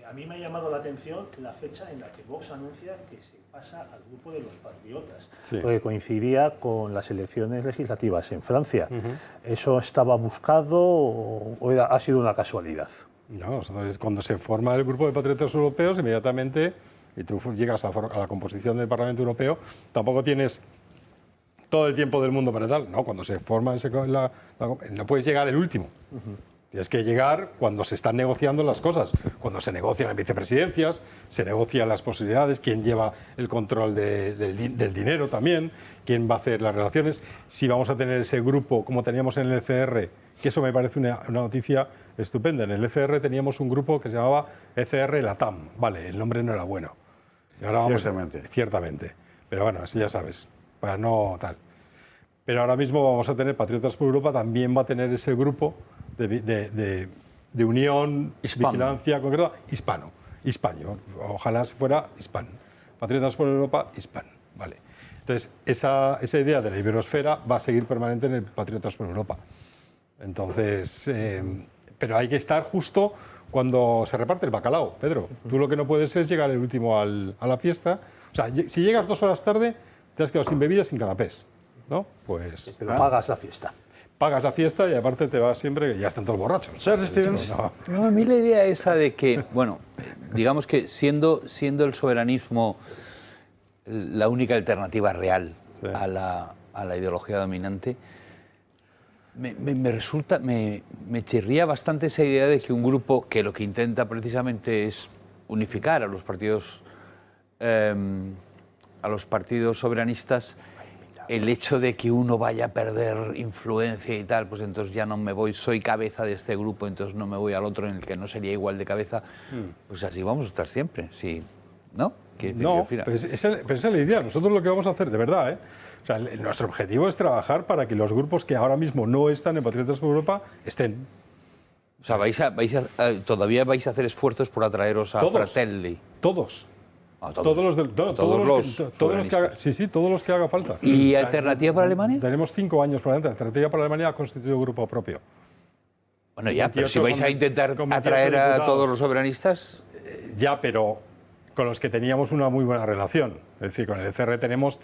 A mí me ha llamado la atención la fecha en la que Vox anuncia que se pasa al grupo de los patriotas, porque coincidía con las elecciones legislativas en Francia. ¿Eso estaba buscado o ha sido una casualidad? No, cuando se forma el grupo de patriotas europeos, inmediatamente, y tú llegas a la composición del Parlamento Europeo, tampoco tienes todo el tiempo del mundo para tal. No, cuando se forma, no puedes llegar el último. Tienes que llegar cuando se están negociando las cosas, cuando se negocian las vicepresidencias, se negocian las posibilidades, quién lleva el control del dinero también, quién va a hacer las relaciones, si vamos a tener ese grupo como teníamos en el ECR, que eso me parece una noticia estupenda. En el ECR teníamos un grupo que se llamaba ECR Latam. Vale, el nombre no era bueno. Y ahora vamos ciertamente. Pero bueno, así ya sabes, para no tal. Pero ahora mismo vamos a tener Patriotas por Europa, también va a tener ese grupo de unión, vigilancia concreta, hispano. Ojalá fuera hispano. Patriotas por Europa, hispano. Vale. Entonces, esa idea de la iberosfera va a seguir permanente en el Patriotas por Europa. Entonces, pero hay que estar justo cuando se reparte el bacalao, Pedro. Tú lo que no puedes es llegar el último a la fiesta. O sea, si llegas 2 horas tarde, te has quedado sin bebidas, sin canapés, ¿no? Pues... Pero pagas la fiesta. Pagas la fiesta y aparte te vas siempre, ya están todos borrachos. ¿Sabes, Stevens? No, a mí la idea esa de que, bueno, digamos que siendo el soberanismo la única alternativa real a la ideología dominante, me chirría bastante esa idea de que un grupo que lo que intenta precisamente es unificar a los partidos soberanistas, el hecho de que uno vaya a perder influencia y tal, pues entonces ya no me voy, soy cabeza de este grupo, entonces no me voy al otro en el que no sería igual de cabeza, pues así vamos a estar siempre, sí, ¿no? No, pero esa es la idea. Nosotros lo que vamos a hacer, de verdad, o sea, nuestro objetivo es trabajar para que los grupos que ahora mismo no están en Patriotas por Europa estén. O sea, todavía vais a hacer esfuerzos por atraeros a Fratelli. Todos. Todos los que haga falta. ¿Y Alternativa para Alemania? Tenemos 5 años por delante. Alternativa para Alemania ha constituido grupo propio. Bueno, ya, pero si vais a intentar atraer a todos los soberanistas... Ya, pero con los que teníamos una muy buena relación. Es decir, con el ECR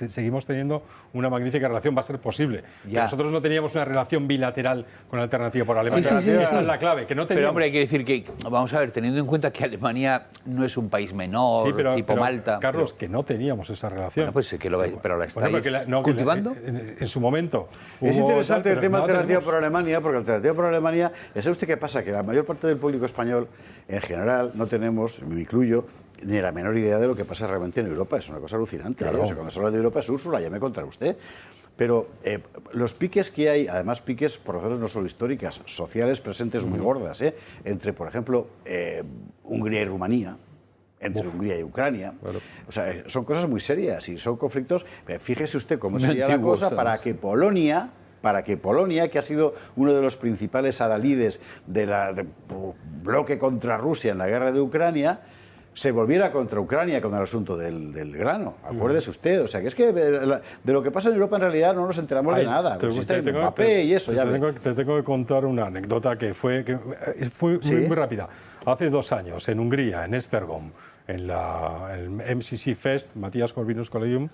seguimos teniendo una magnífica relación, va a ser posible. Nosotros no teníamos una relación bilateral con Alternativa por Alemania. Sí. Esa es la clave, que no teníamos. Pero hombre, hay que decir que, vamos a ver, teniendo en cuenta que Alemania no es un país menor, tipo Malta... Carlos, que no teníamos esa relación. Bueno, pues pero la estáis cultivando. En su momento. Es interesante el tema de Alternativa por Alemania, porque Alternativa por Alemania, ¿sabe usted qué pasa? Que la mayor parte del público español, en general, no tenemos, me incluyo, ni la menor idea de lo que pasa realmente en Europa. Es una cosa alucinante. Claro. O sea, cuando se habla de Europa es Úrsula, ya me contará usted. Pero los piques que hay, además piques, por razones no solo históricas, sociales presentes muy gordas, entre, por ejemplo, Hungría y Rumanía, entre Hungría y Ucrania. Claro. O sea, son cosas muy serias y son conflictos. Fíjese usted cómo sería la cosa para que Polonia, que ha sido uno de los principales adalides del bloque contra Rusia en la guerra de Ucrania, se volviera contra Ucrania con el asunto del grano. Acuérdese usted. O sea, que es que de lo que pasa en Europa en realidad no nos enteramos de nada. Te tengo que contar una anécdota que fue muy rápida. Hace 2 años, en Hungría, en Esztergom, en el MCC Fest, Matías Corvinus Collegium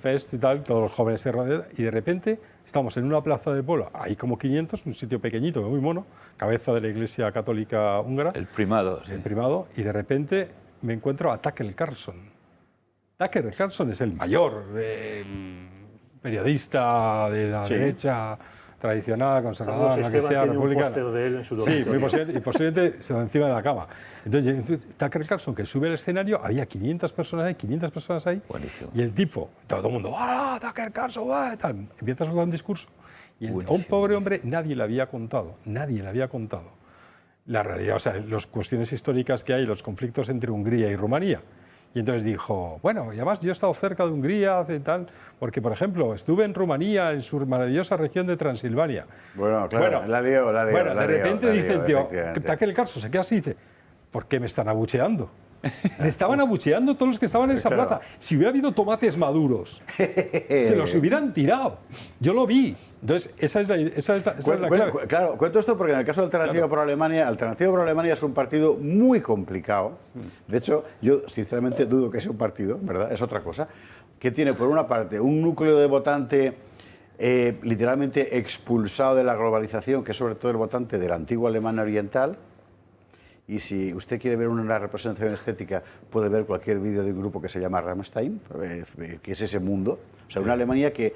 Fest y tal, todos los jóvenes se rodean, y de repente estamos en una plaza de pueblo, hay como 500, un sitio pequeñito, muy mono, cabeza de la Iglesia Católica húngara. El primado. El primado, y de repente me encuentro a Tucker Carlson. Tucker Carlson es el mayor periodista de la derecha tradicional, conservadora, la que sea, republicana. De él en su sí, muy posiblemente, y posiblemente se lo encima de la cama. Entonces, Tucker Carlson, que sube al escenario, había 500 personas ahí. Buenísimo. Y el tipo, todo el mundo, ¡ah, Tucker Carlson! Tal. Empieza a soltar un discurso. Y a un pobre hombre nadie le había contado la realidad, o sea, las cuestiones históricas que hay, los conflictos entre Hungría y Rumanía. Y entonces dijo, bueno, y además yo he estado cerca de Hungría y tal, porque, por ejemplo, estuve en Rumanía, en su maravillosa región de Transilvania. Bueno, claro, la lío. Bueno, de repente dice el tío, Tucker Carlson se queda así y dice, ¿por qué me están abucheando? Le estaban abucheando todos los que estaban en esa plaza. Si hubiera habido tomates maduros, se los hubieran tirado. Yo lo vi. Entonces, esa es la clave. Claro, cuento esto porque en el caso de Alternativa por Alemania, Alternativa por Alemania es un partido muy complicado. De hecho, yo sinceramente dudo que sea un partido, ¿verdad? Es otra cosa. Que tiene, por una parte, un núcleo de votante literalmente expulsado de la globalización, que es sobre todo el votante de la antigua Alemania Oriental. Y si usted quiere ver una representación estética, puede ver cualquier vídeo de un grupo que se llama Rammstein, que es ese mundo. O sea, una Alemania que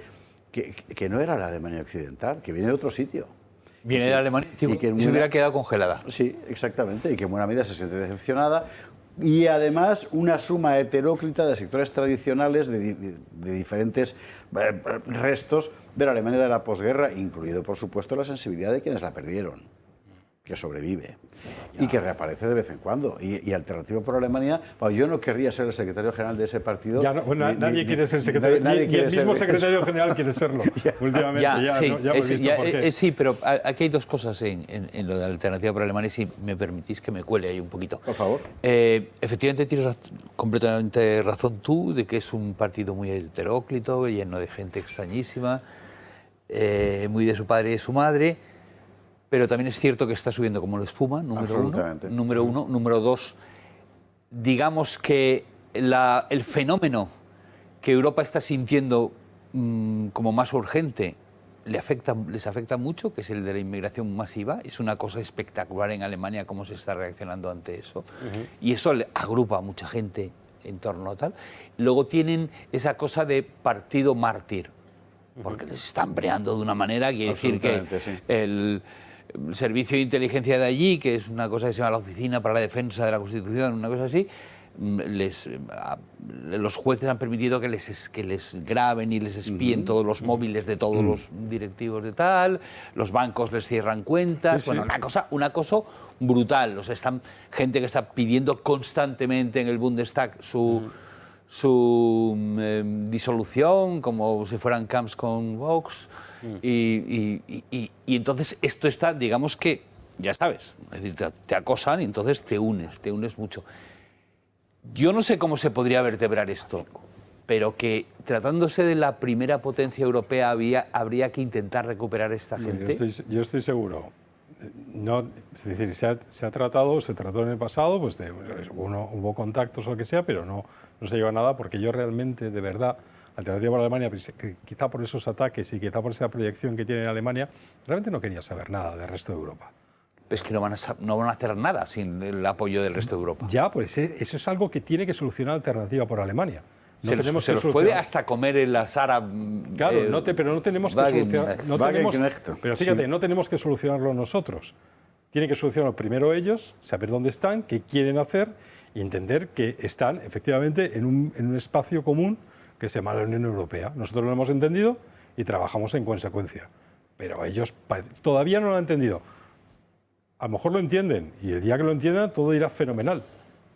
no era la Alemania occidental, que viene de otro sitio. Viene de Alemania y que se hubiera quedado congelada. Sí, exactamente, y que en buena medida se siente decepcionada y además una suma heteróclita de sectores tradicionales de diferentes restos de la Alemania de la posguerra, incluido, por supuesto, la sensibilidad de quienes la perdieron, que sobrevive y que reaparece de vez en cuando. Y Alternativa por Alemania, bueno, yo no querría ser el secretario general de ese partido. Ya no, bueno, nadie quiere ser secretario, nadie quiere el mismo secretario general quiere serlo. Últimamente sí, pero aquí hay dos cosas en lo de Alternativa por Alemania, si me permitís que me cuele ahí un poquito. Por favor. Efectivamente tienes completamente razón tú de que es un partido muy heteróclito, lleno de gente extrañísima, muy de su padre y de su madre. Pero también es cierto que está subiendo como la espuma, número uno. Número dos, digamos que el fenómeno que Europa está sintiendo como más urgente les afecta mucho, que es el de la inmigración masiva. Es una cosa espectacular en Alemania cómo se está reaccionando ante eso. Y eso le agrupa a mucha gente en torno a tal. Luego tienen esa cosa de partido mártir, porque les están breando de una manera, quiere decir que el servicio de inteligencia de allí, que es una cosa que se llama la Oficina para la Defensa de la Constitución, una cosa así, los jueces han permitido que les graben y les espíen todos los móviles de todos los directivos de tal, los bancos les cierran cuentas, bueno, una cosa brutal. O sea, gente que está pidiendo constantemente en el Bundestag su disolución, como si fueran camps con Vox, y entonces esto está, digamos que, ya sabes, es decir, te acosan y entonces te unes mucho. Yo no sé cómo se podría vertebrar esto, pero que tratándose de la primera potencia europea habría que intentar recuperar esta gente. Yo estoy seguro. No, es decir, se trató en el pasado, pues hubo contactos o lo que sea, pero no se lleva a nada, porque yo realmente, de verdad, Alternativa por Alemania, quizá por esos ataques y quizá por esa proyección que tiene en Alemania, realmente no quería saber nada del resto de Europa. Es que no van a hacer nada sin el apoyo del resto de Europa. Ya, pues eso es algo que tiene que solucionar Alternativa por Alemania. Se los puede hasta comer en la Sara. Claro, pero no tenemos que solucionar. Pero fíjate, no tenemos que solucionarlo nosotros. Tienen que solucionarlo primero ellos, saber dónde están, qué quieren hacer y entender que están efectivamente en un espacio común que se llama la Unión Europea. Nosotros lo hemos entendido y trabajamos en consecuencia. Pero ellos todavía no lo han entendido. A lo mejor lo entienden y el día que lo entiendan todo irá fenomenal.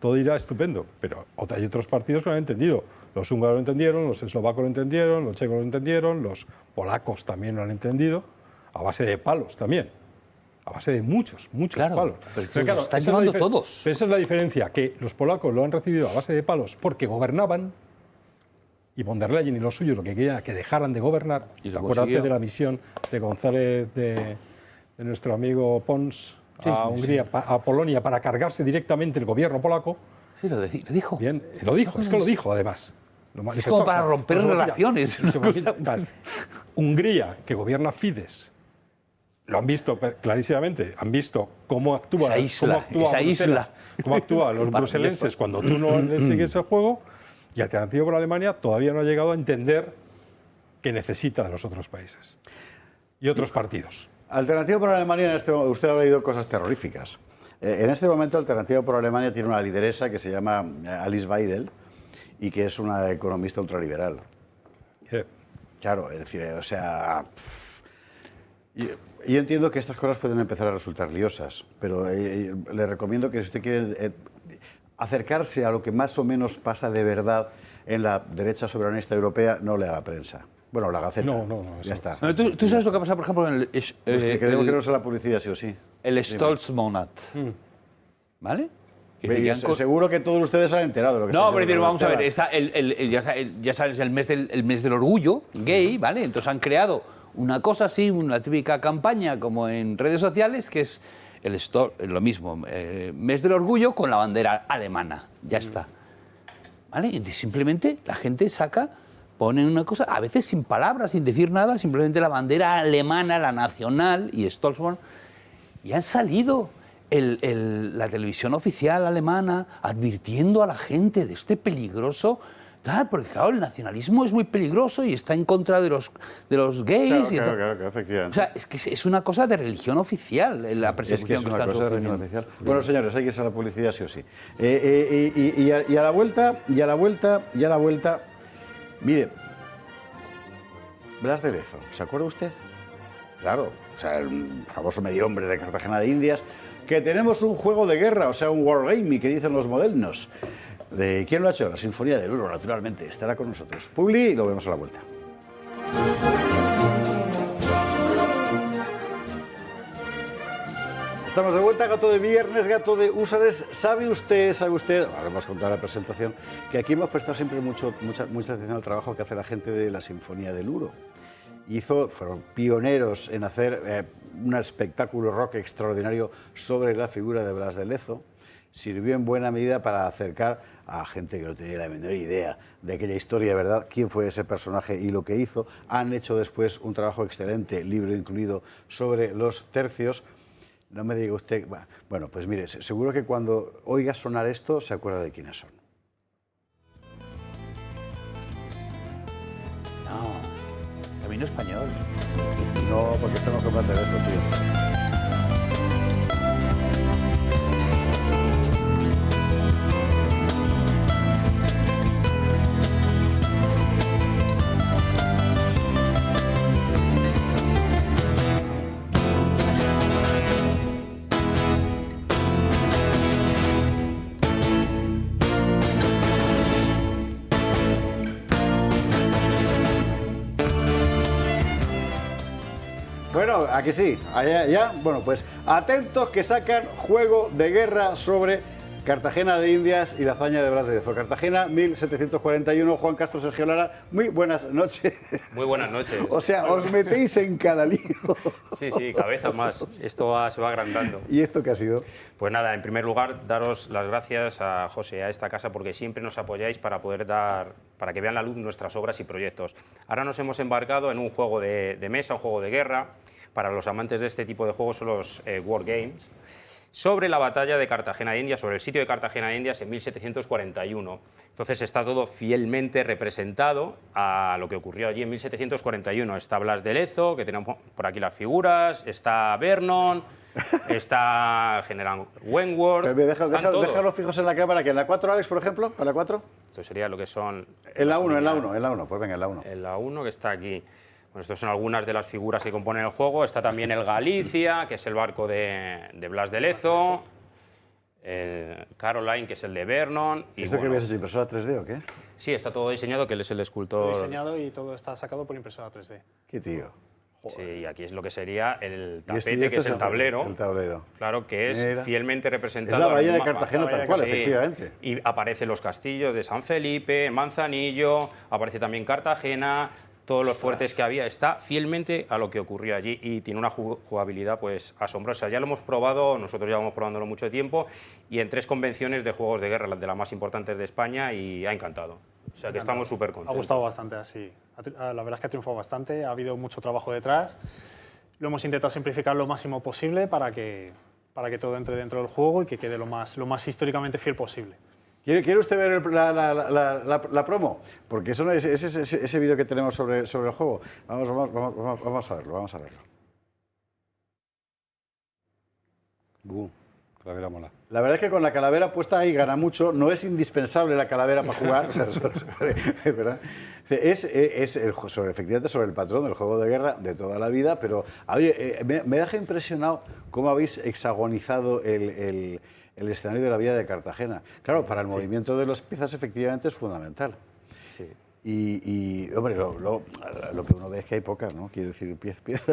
Todo irá estupendo, pero hay otros partidos que lo han entendido. Los húngaros lo entendieron, los eslovacos lo entendieron, los checos lo entendieron, los polacos también lo han entendido, a base de palos también, a base de muchos palos. Pero claro, están llevando todos. Pero esa es la diferencia, que los polacos lo han recibido a base de palos porque gobernaban, y von der Leyen y los suyos lo que querían era que dejaran de gobernar. Acuérdate de la misión de González, de nuestro amigo Pons, a Polonia, para cargarse directamente el gobierno polaco. Sí, lo dijo. Bien, lo dijo además. Es como para romper relaciones. Hungría, que gobierna Fidesz, lo han visto clarísimamente, han visto cómo actúan los bruselenses cuando tú no les sigues el juego, y Alternativa por Alemania todavía no ha llegado a entender que necesita de los otros países y otros partidos. Alternativa por Alemania, usted ha leído cosas terroríficas. En este momento, Alternativa por Alemania tiene una lideresa que se llama Alice Weidel y que es una economista ultraliberal. Claro, es decir, o sea... Yo entiendo que estas cosas pueden empezar a resultar liosas, pero le recomiendo que si usted quiere acercarse a lo que más o menos pasa de verdad en la derecha soberanista europea, no lea la prensa. Bueno, la Gaceta. No, ya está. ¿Tú sabes lo que ha pasado, por ejemplo, en el... creo que no sé la publicidad, sí o sí. El Stolzmonat. ¿Vale? Seguro que todos ustedes han enterado de lo que está pero vamos a ver, está ya sabes, el mes del orgullo gay, ¿vale? Entonces han creado una cosa así, una típica campaña como en redes sociales, que es lo mismo, mes del orgullo con la bandera alemana. Ya está. ¿Vale? Y simplemente la gente ponen una cosa, a veces sin palabras, sin decir nada, simplemente la bandera alemana, la nacional y Stolzmann, y han salido la televisión oficial alemana advirtiendo a la gente de este peligroso tal, porque claro, el nacionalismo es muy peligroso y está en contra de los gays. Claro, efectivamente. O sea, es que es una cosa de religión oficial la persecución que están sufriendo. Bueno, señores, hay que irse a la publicidad sí o sí. Y a la vuelta, mire, Blas de Lezo, ¿se acuerda usted? Claro, o sea, el famoso medio hombre de Cartagena de Indias, que tenemos un juego de guerra, o sea, un wargaming que dicen los modernos. ¿De quién lo ha hecho? La Sinfonía del Uro, naturalmente. Estará con nosotros. Publi y lo vemos a la vuelta. Estamos de vuelta, gato de viernes, gato de Úsares. ¿Sabe usted, ahora hemos contado la presentación, que aquí hemos prestado siempre mucha atención al trabajo que hace la gente de la Sinfonía del Uro? Fueron pioneros en hacer un espectáculo rock extraordinario sobre la figura de Blas de Lezo. Sirvió en buena medida para acercar a gente que no tenía la menor idea de aquella historia, ¿verdad? Quién fue ese personaje y lo que hizo. Han hecho después un trabajo excelente, libro incluido, sobre los tercios. No me diga usted... Bueno, pues mire, seguro que cuando oiga sonar esto se acuerda de quiénes son. No, Camino Español. No, porque estamos con Blas de Lezo, tío. Bueno, aquí sí, allá ya. Bueno, pues atentos que sacan juego de guerra sobre Cartagena de Indias y la hazaña de Blas de Lezo. Cartagena, 1741. Juan Castro, Sergio Lara, muy buenas noches. Muy buenas noches. O sea, os metéis en cada lío. Sí, cabeza más. Esto se va agrandando. ¿Y esto qué ha sido? Pues nada, en primer lugar, daros las gracias a José, a esta casa, porque siempre nos apoyáis para para que vean la luz nuestras obras y proyectos. Ahora nos hemos embarcado en un juego de mesa, un juego de guerra. Para los amantes de este tipo de juegos son los War Games, sobre la batalla de Cartagena de Indias, sobre el sitio de Cartagena de Indias en 1741. Entonces está todo fielmente representado a lo que ocurrió allí en 1741. Está Blas de Lezo, que tenemos por aquí las figuras, está Vernon, está el general Wentworth. Déjalo fijos en la cámara, que en la 4, Alex, por ejemplo, ¿en la 4? Esto sería lo que son... En la 1, pues venga, en la 1. En la 1, que está aquí. Bueno, estas son algunas de las figuras que componen el juego. Está también el Galicia, que es el barco de Blas de Lezo, el Caroline, que es el de Vernon. Y ¿Esto que habías hecho, impresora 3D o qué? Sí, está todo diseñado, que él es el escultor. Todo diseñado y todo está sacado por impresora 3D. Qué tío. Sí, y aquí es lo que sería el tapete, que es el tablero. El tablero. Claro, que es fielmente representado. Es la bahía de Cartagena tal cual, efectivamente. Y aparecen los castillos de San Felipe, Manzanillo, aparece también Cartagena. Todos los fuertes que había, está fielmente a lo que ocurrió allí y tiene una jugabilidad pues asombrosa. Ya lo hemos probado, nosotros llevamos probándolo mucho tiempo y en 3 convenciones de juegos de guerra, de las más importantes de España, y ha encantado. O sea que estamos súper contentos. Ha gustado bastante, así. La verdad es que ha triunfado bastante, ha habido mucho trabajo detrás. Lo hemos intentado simplificar lo máximo posible para que todo entre dentro del juego y que quede lo más históricamente fiel posible. ¿Quiere usted ver la promo? Porque eso no es ese vídeo que tenemos sobre el juego. Vamos a verlo. Calavera mola. La verdad es que con la calavera puesta ahí gana mucho. No es indispensable la calavera para jugar. O sea, ¿verdad? Efectivamente sobre el patrón del juego de guerra de toda la vida, pero oye, me deja impresionado cómo habéis hexagonizado el escenario de la vía de Cartagena. Claro, para el movimiento de las piezas efectivamente es fundamental. Sí. Y hombre, lo que uno ve es que hay pocas, ¿no? Quiero decir, piezas.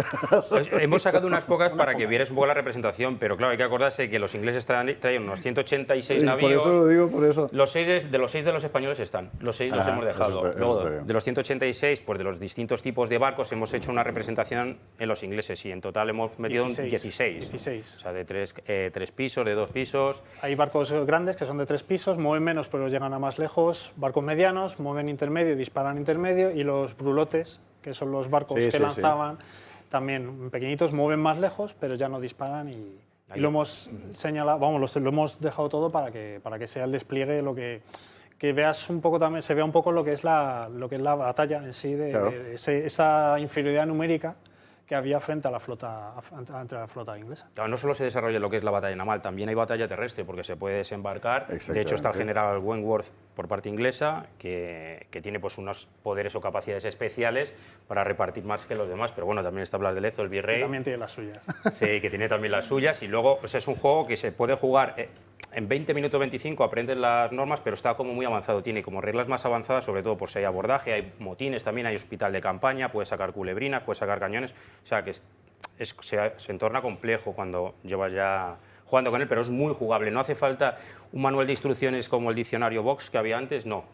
Pues hemos sacado unas pocas para que vierais un poco la representación, pero claro, hay que acordarse que los ingleses traían unos 186 navíos. Por eso lo digo, por eso. Los 6 de los españoles están, los 6 los hemos dejado. Luego, de los 186, pues de los distintos tipos de barcos hemos hecho una representación en los ingleses y en total hemos metido 16. O sea, de 3 pisos, de 2 pisos. Hay barcos grandes que son de 3 pisos, mueven menos pero llegan a más lejos, barcos medianos, mueven intermedio, disparan intermedio, y los brulotes, que son los barcos que lanzaban, también pequeñitos, mueven más lejos, pero ya no disparan y lo hemos señalado, lo hemos dejado todo para que sea el despliegue lo que que veas un poco también, se vea un poco lo que es la batalla en sí, Claro. esa inferioridad numérica que había frente a la flota, inglesa. Claro, no solo se desarrolla lo que es la batalla naval, también hay batalla terrestre, porque se puede desembarcar. De hecho, está el Exactamente. general Wentworth por parte inglesa, que tiene pues unos poderes o capacidades especiales para repartir más que los demás. Pero bueno, también está Blas de Lezo, el Que virrey. también tiene las suyas. Sí, que tiene también las suyas. Y luego pues es un juego que se puede jugar en 20 minutos 25, aprendes las normas, pero está como muy avanzado. Tiene como reglas más avanzadas, sobre todo por si hay abordaje, hay motines también, hay hospital de campaña, puedes sacar culebrinas, puedes sacar cañones. O sea, que se entorna complejo cuando llevas ya jugando con él, pero es muy jugable. No hace falta un manual de instrucciones como el diccionario Vox que había antes, no.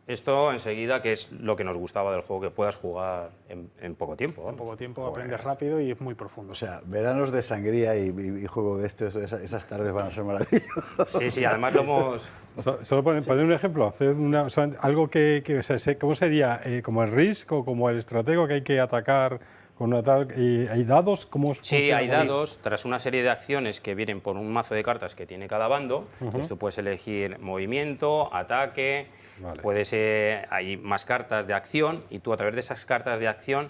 Esto enseguida, que es lo que nos gustaba del juego, que puedas jugar en poco tiempo. En poco tiempo aprendes rápido y es muy profundo. O sea, veranos de sangría y juego de estos, esas tardes van a ser maravillosas. Sí, sí, además lo hemos... Solo poner un ejemplo, hacer algo ¿cómo sería? ¿Como el Risk o como el estratego que hay que atacar con un ataque? ¿Hay dados? ¿Cómo Sí, funciona? hay dados, tras una serie de acciones que vienen por un mazo de cartas que tiene cada bando. Entonces tú puedes elegir movimiento, ataque, hay más cartas de acción y tú a través de esas cartas de acción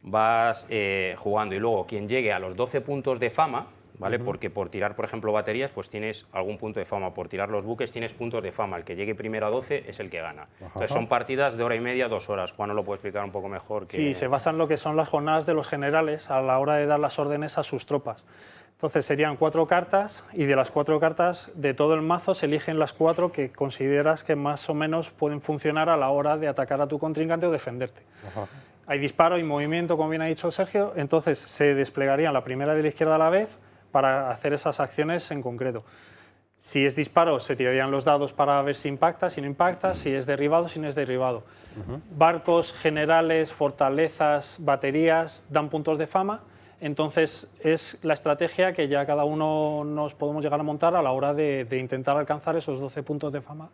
vas jugando. Y luego quien llegue a los 12 puntos de fama, ¿vale? Porque por tirar, por ejemplo, baterías, pues tienes algún punto de fama. Por tirar los buques tienes puntos de fama. El que llegue primero a 12 es el que gana. Entonces son partidas de hora y media, 2 horas. Juan nos lo puede explicar un poco mejor. Sí, se basa en lo que son las jornadas de los generales a la hora de dar las órdenes a sus tropas. Entonces serían 4 cartas y de las 4 cartas de todo el mazo se eligen las 4 que consideras que más o menos pueden funcionar a la hora de atacar a tu contrincante o defenderte. Hay disparo y movimiento, como bien ha dicho Sergio, entonces se desplegarían la primera de la izquierda a la vez para hacer esas acciones en concreto. Si es disparo, se tirarían los dados para ver si impacta, si no impacta, si es derribado, si no es derribado. Barcos, generales, fortalezas, baterías dan puntos de fama, entonces es la estrategia que ya cada uno nos podemos llegar a montar a la hora de intentar alcanzar esos 12 puntos de fama,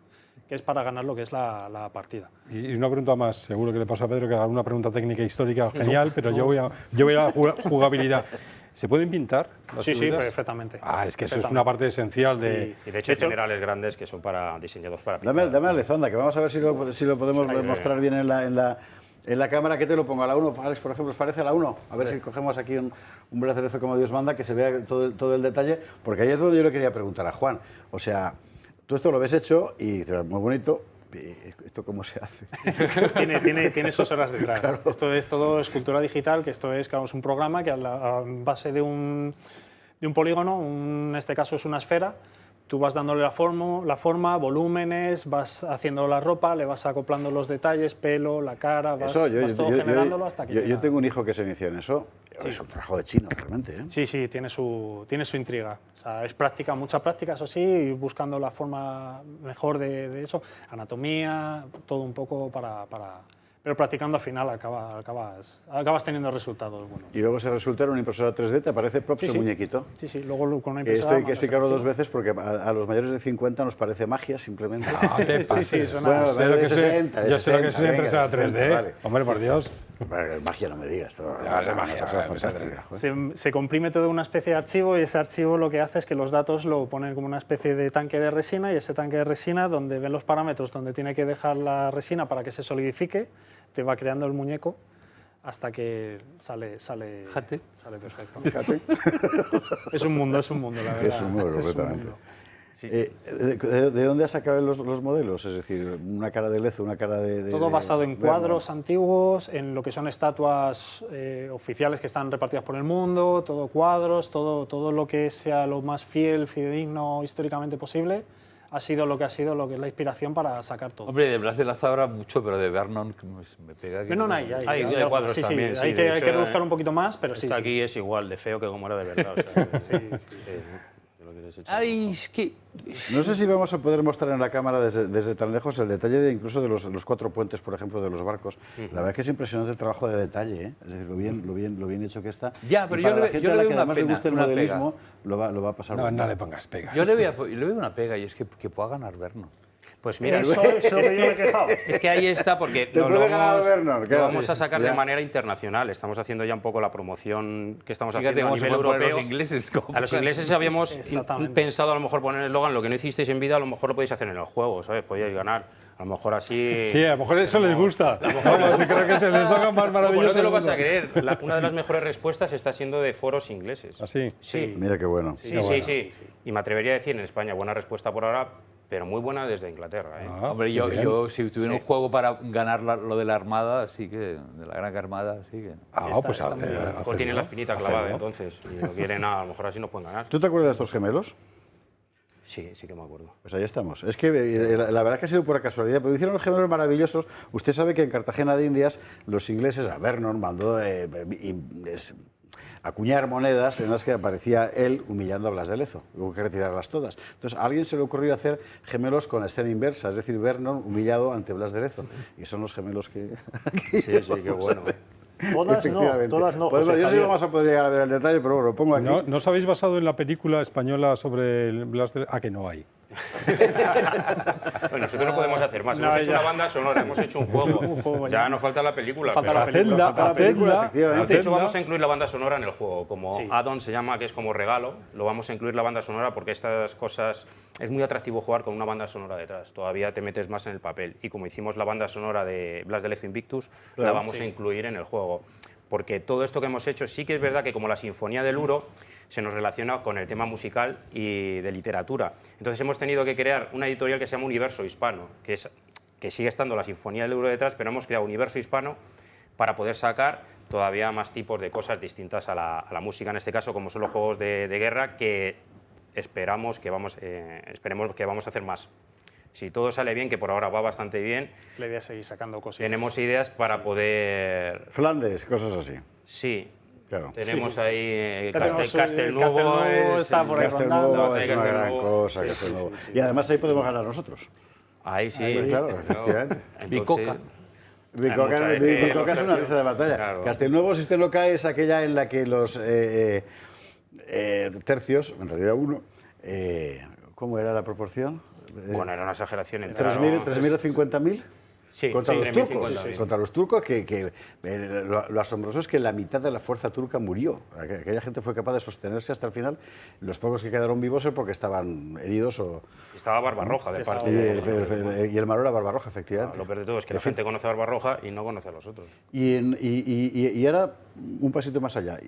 que es para ganar lo que es la partida. Y una pregunta más, seguro que le pasa a Pedro, que era una pregunta técnica histórica genial, pero yo voy a la jugabilidad. ¿Se pueden pintar las Sí, figuras? perfectamente. Es que eso es una parte esencial de... Sí, de hecho hay generales grandes que son diseñados para pintar. Dame a Lezonda, que vamos a ver si lo podemos mostrar bien en la cámara. ¿Qué te lo pongo? ¿A la 1? Alex, por ejemplo, ¿os parece a la 1? A ver si cogemos aquí un bracelezo como Dios manda, que se vea todo el detalle, porque ahí es donde yo le quería preguntar a Juan. O sea, tú esto lo ves hecho y dices, muy bonito, ¿esto cómo se hace? tiene sus horas detrás. Claro. Esto es todo escultura digital, que esto es un programa que a base de un polígono, en este caso es una esfera, tú vas dándole la forma, volúmenes, vas haciendo la ropa, le vas acoplando los detalles, pelo, la cara, vas todo generándolo hasta que llega. Yo tengo un hijo que se inició en eso. Sí. Es un trabajo de chino, realmente. Sí, tiene su intriga. O sea, es práctica, mucha práctica, eso sí, y buscando la forma mejor de eso. Anatomía, todo un poco pero practicando al final acabas teniendo resultados buenos. Y luego ese resultado en una impresora 3D te aparece propio muñequito. Sí, luego con una impresora... Esto hay que explicarlo 2 veces porque a los mayores de 50 nos parece magia, simplemente. Sí, suena... Bueno, yo sé lo que es una impresora 3D. Vale. Hombre, por Dios. Magia, no me digas. Se comprime todo en una especie de archivo y ese archivo lo que hace es que los datos lo ponen como una especie de tanque de resina y ese tanque de resina, donde ven los parámetros donde tiene que dejar la resina para que se solidifique, te va creando el muñeco hasta que sale perfecto. Fíjate. Es un mundo, la verdad. Es un mundo, completamente. ¿De dónde has sacado los modelos? Es decir, una cara de Lezo, una cara de... Todo basado en cuadros antiguos, en lo que son estatuas oficiales que están repartidas por el mundo, todo cuadros, todo lo que sea lo más fidedigno históricamente posible, ha sido lo que es la inspiración para sacar todo. Hombre, de Blas de Lezo habrá mucho, pero de Vernon me pega... Vernon hay cuadros también, sí. Hay que buscar un poquito más, pero sí. Aquí es igual de feo que como era de verdad. O sea, Ay, es que... No sé si vamos a poder mostrar en la cámara desde tan lejos el detalle incluso de los 4 puentes, por ejemplo, de los barcos. La verdad es que es impresionante el trabajo de detalle, ¿eh? Es decir, lo bien hecho que está. Ya, pero yo le veo una pena, le guste el modelismo, lo va a pasar. No le pongas pega. Yo le veo una pega y es que pueda ganar Vernon. Pues mira, Eso es lo que yo me he quejado. es que ahí está, porque Te nos puede ganar Vernon, lo claro. vamos a sacar Ya. de manera internacional. Estamos haciendo ya un poco la promoción que estamos Fíjate haciendo a cómo se nivel pueden poner europeo. los ingleses. A los ingleses habíamos Exactamente. pensado a lo mejor poner el eslogan, lo que no hicisteis en vida, a lo mejor lo podéis hacer en el juego, ¿sabes? Podíais ganar. A lo mejor así... Sí, a lo mejor eso les gusta. Vamos, yo creo que se les toca más Pues maravilloso. no te lo del vas a mundo. creer. Una de las mejores respuestas está siendo de foros ingleses. ¿Así? Sí, Mira qué bueno. sí. Y me atrevería a decir en España, buena respuesta por ahora, pero muy buena desde Inglaterra. ¿eh? Ah, Hombre, qué bien. yo si tuviera un juego para ganar lo de la Armada, sí que, de la Gran Armada, sí que... Ah, pues A lo mejor tienen la espinita clavada entonces y no quieren nada, a lo mejor así no pueden ganar. ¿Tú te acuerdas de estos gemelos? Sí, sí que me acuerdo. Pues ahí estamos. Es que la verdad que ha sido pura casualidad, pero hicieron los gemelos maravillosos. Usted sabe que en Cartagena de Indias los ingleses, a Vernon mandó acuñar monedas en las que aparecía él humillando a Blas de Lezo. Hubo que retirarlas todas. Entonces a alguien se le ocurrió hacer gemelos con escena inversa, es decir, Vernon humillado ante Blas de Lezo. Y son los gemelos que... Sí, sí, qué bueno. Todas no, Efectivamente. todas no. Podemos- José yo sí Javier. vamos a poder llegar a ver el detalle, pero bueno, lo pongo aquí. ¿No os habéis basado en la película española sobre el Blas de... Ah, que no hay. Bueno, nosotros no podemos hacer más. No, Hemos hecho ya. una banda sonora, hemos hecho un juego. ya. Ya nos falta la película. Falta pero- la película. Hacedla, la película, hacedla, efectivamente. De hecho, hacedla. vamos a incluir la banda sonora en el juego. Como Sí. add-on se llama, que es como regalo, lo vamos a incluir la banda sonora porque estas cosas... Es muy atractivo jugar con una banda sonora detrás. Todavía te metes más en el papel. Y como hicimos la banda sonora de Blas de Lezo Invictus, la vamos a incluir en el juego. Porque todo esto que hemos hecho, sí que es verdad que como la Sinfonía del Uro se nos relaciona con el tema musical y de literatura. Entonces hemos tenido que crear una editorial que se llama Universo Hispano, que sigue estando la Sinfonía del Euro detrás, pero hemos creado Universo Hispano para poder sacar todavía más tipos de cosas distintas a la música, en este caso, como son los juegos de guerra, que esperemos que vamos a hacer más. Si todo sale bien, que por ahora va bastante bien, La idea es seguir sacando cosas. tenemos ideas para poder... Flandes, cosas así. Sí. Claro. Tenemos ahí Tenemos, Castelnuovo, Castelnuovo está por ahí Castelnuovo rondando. es Sí, una gran Castelnuovo. cosa. Castelnuovo. Y además ahí podemos ganar nosotros. Ahí sí. Ahí, claro, efectivamente. Bicoca. Bicoca, mucha vez Bicoca es una risa de batalla. Claro. Castelnuovo, si usted no cae, es aquella en la que los tercios, en realidad uno, ¿cómo era la proporción? Bueno, era una exageración. 3.000 o 50.000. Sí, Contra sí, los 3.000, turcos, 50.000. contra los turcos lo asombroso es que la mitad de la fuerza turca murió. Aquella gente fue capaz de sostenerse hasta el final. Los pocos que quedaron vivos es porque estaban heridos o... Estaba Barbarroja de parte Y de... el malo era Barbarroja, efectivamente. Lo peor de todo es que la gente conoce a Barbarroja y no conoce a los otros. Y ahora un pasito más allá.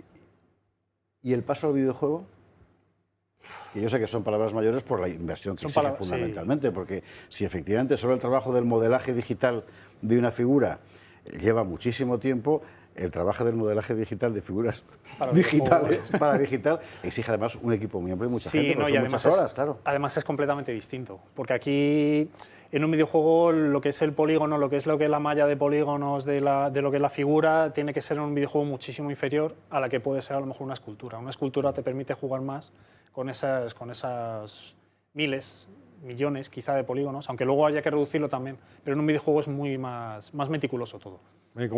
¿Y el paso al videojuego? Que yo sé que son palabras mayores por la inversión que Son exige palabras, sí. fundamentalmente, porque si efectivamente solo el trabajo del modelaje digital de una figura lleva muchísimo tiempo, el trabajo del modelaje digital de figuras Para los digitales para digital exige además un equipo muy amplio y mucha gente, porque son muchas horas, claro. Además es completamente distinto, porque aquí en un videojuego lo que es el polígono, lo que es la malla de polígonos de lo que es la figura, tiene que ser en un videojuego muchísimo inferior a la que puede ser a lo mejor una escultura. Una escultura te permite jugar más con esas miles, millones quizá de polígonos, aunque luego haya que reducirlo también, pero en un videojuego es muy más meticuloso todo. Oye,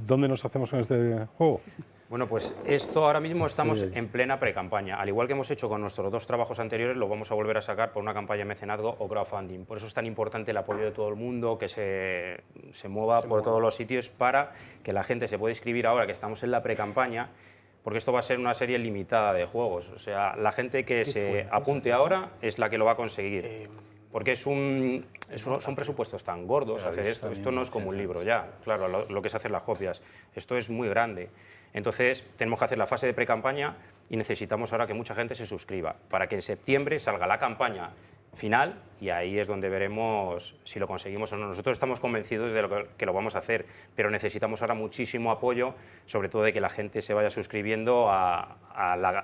¿dónde nos hacemos con este juego? Bueno, pues esto ahora mismo estamos en plena pre-campaña. Al igual que hemos hecho con nuestros dos trabajos anteriores, lo vamos a volver a sacar por una campaña de mecenazgo o crowdfunding. Por eso es tan importante el apoyo de todo el mundo, que se mueva por todos los sitios para que la gente se pueda inscribir ahora que estamos en la pre-campaña, porque esto va a ser una serie limitada de juegos. O sea, la gente que se apunte ahora es la que lo va a conseguir. Porque son presupuestos tan gordos hacer esto. Esto no es como un libro ya, claro, lo que es hacer las copias. Esto es muy grande. Entonces, tenemos que hacer la fase de pre-campaña y necesitamos ahora que mucha gente se suscriba para que en septiembre salga la campaña final y ahí es donde veremos si lo conseguimos o no. Nosotros estamos convencidos de que lo vamos a hacer, pero necesitamos ahora muchísimo apoyo, sobre todo de que la gente se vaya suscribiendo a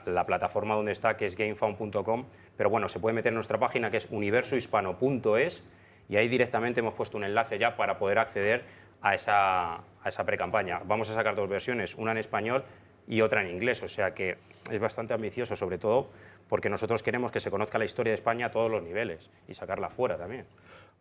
la plataforma donde está, que es gamefound.com, pero bueno, se puede meter en nuestra página, que es universohispano.es, y ahí directamente hemos puesto un enlace ya para poder acceder a esa pre-campaña. Vamos a sacar dos versiones, una en español y otra en inglés, o sea que es bastante ambicioso, sobre todo porque nosotros queremos que se conozca la historia de España a todos los niveles y sacarla fuera también.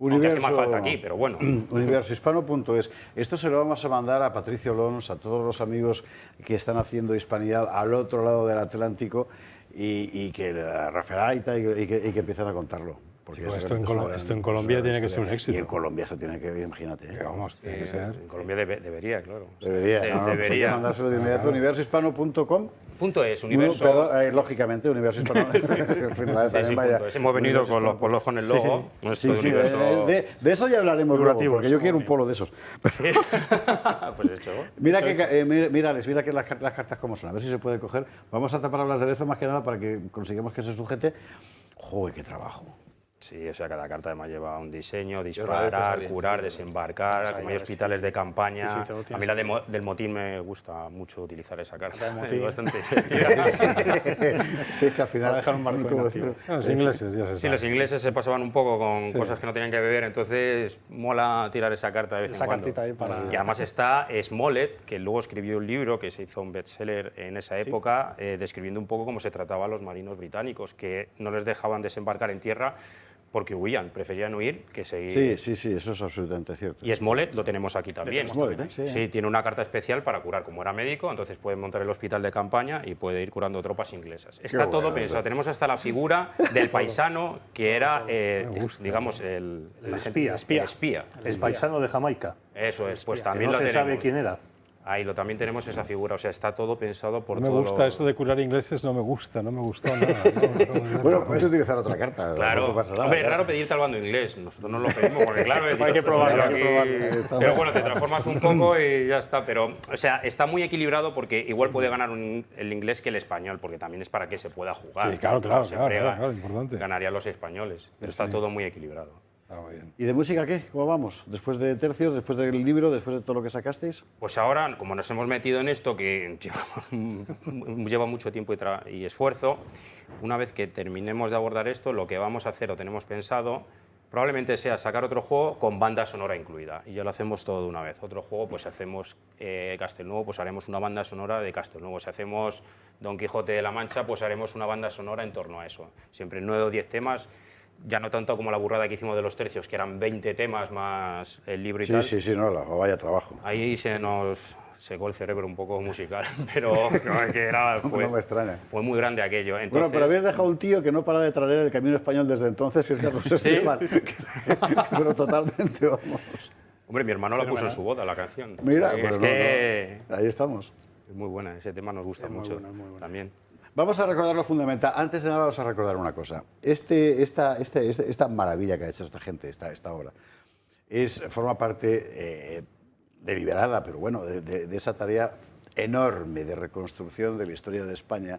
Aunque hace más falta aquí, pero bueno. Universohispano.es. Esto se lo vamos a mandar a Patricio Lons, a todos los amigos que están haciendo hispanidad al otro lado del Atlántico y que la Raferaita y que empiezan a contarlo. Porque Sí, pues eso esto en creo que Colo- es esto en una Colombia gran tiene que ser un historia. éxito. Y en Colombia eso tiene que ver, imagínate. ¿eh? Vamos, tiene que ser. En Colombia debería, claro. Debería, De- no, pues hay que debería. mandárselo de inmediato. Universohispano.com. Punto.es, universo. Perdón, lógicamente, Universo Hispano. Sí, sí, punto es. Hemos venido con el logo. nuestro Sí, sí, universo. de eso ya hablaremos luego, Figurativos, porque yo quiero un polo de esos. Pues hecho. Mira, mira, Alex, mira que las cartas como son, a ver si se puede coger. Vamos a tapar las de Lezo más que nada para que consigamos que se sujete. ¡Joder, qué trabajo! Sí, o sea, cada carta además lleva un diseño, disparar, curar, desembarcar, como hay hospitales de campaña. Sí, sí, todo tiene a mí la del motín me gusta mucho utilizar esa carta. motín. Es bastante divertida. Sí, es que al final... Para dejar un marco ¿cómo inactivo. decirlo? Los ingleses, ya se Sí, sabe. los ingleses se pasaban un poco con cosas que no tenían que beber, entonces mola tirar esa carta de vez Esa en cuando. cartita ahí para- Y además está Smollett, que luego escribió un libro que se hizo un bestseller en esa época, describiendo un poco cómo se trataba a los marinos británicos, que no les dejaban desembarcar en tierra porque huían, preferían huir que seguir. Sí, sí, sí, eso es absolutamente cierto. Y Smollett lo tenemos aquí también. Smollett, ¿eh? Sí. Sí, tiene una carta especial para curar. Como era médico, entonces puede montar el hospital de campaña y puede ir curando tropas inglesas. Está todo bueno, pensado. Tenemos hasta la figura del paisano que era, digamos, el espía. El espía. El paisano de Jamaica, Eso es, pues que también no lo se tenemos. sabe quién era. Ahí también tenemos esa figura. O sea, está todo pensado por No me todo gusta lo- esto de curar ingleses, no me gustó nada. Bueno, puedes utilizar otra carta. Claro, tampoco pasa nada, hombre, es ¿eh? raro pedirte al bando inglés. Nosotros no lo pedimos porque, claro, Hay que probarlo, hay que probarlo. Pero bueno, te transformas un poco y ya está. Pero, o sea, está muy equilibrado porque igual puede ganar el inglés que el español, porque también es para que se pueda jugar. Sí, claro, Cuando se claro, prueba, claro, importante. Ganarían los españoles. Pero está todo muy equilibrado. Ah, muy bien. ¿Y de música qué? ¿Cómo vamos? Después de tercios, después del libro, después de todo lo que sacasteis. Pues ahora, como nos hemos metido en esto, que lleva mucho tiempo y esfuerzo, una vez que terminemos de abordar esto, lo que vamos a hacer o tenemos pensado probablemente sea sacar otro juego con banda sonora incluida. Y ya lo hacemos todo de una vez. Otro juego, pues si hacemos Castelnuovo, pues haremos una banda sonora de Castelnuovo. Si hacemos Don Quijote de la Mancha, pues haremos una banda sonora en torno a eso. Siempre 9 o 10 temas. Ya no tanto como la burrada que hicimos de los tercios, que eran 20 temas más el libro y Sí, tal. sí, sí, no, vaya trabajo. Ahí se nos secó el cerebro un poco musical, pero no, es que era, No me extraña. fue muy grande aquello. Entonces, Bueno, pero habéis dejado un tío que no para de traer el camino español desde entonces, que es Carlos Esteban. Pero totalmente, vamos. hombre, mi hermano la puso en su boda, la canción. Mira, es pero que no. Ahí estamos. es muy buena, ese tema nos gusta mucho también. Vamos a recordar lo fundamental. Antes de nada, vamos a recordar una cosa. Esta maravilla que ha hecho esta gente, esta obra, forma parte deliberada, pero bueno, de esa tarea enorme de reconstrucción de la historia de España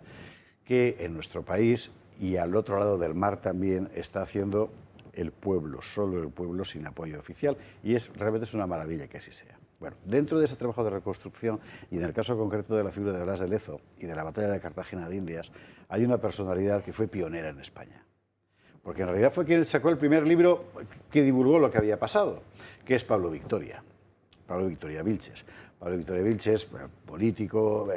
que en nuestro país y al otro lado del mar también está haciendo el pueblo, solo el pueblo, sin apoyo oficial. Y realmente es una maravilla que así sea. Bueno, dentro de ese trabajo de reconstrucción, y en el caso concreto de la figura de Blas de Lezo y de la batalla de Cartagena de Indias, hay una personalidad que fue pionera en España. Porque en realidad fue quien sacó el primer libro que divulgó lo que había pasado, que es Pablo Victoria. Pablo Victoria Vilches. Pablo Victoria Vilches, político,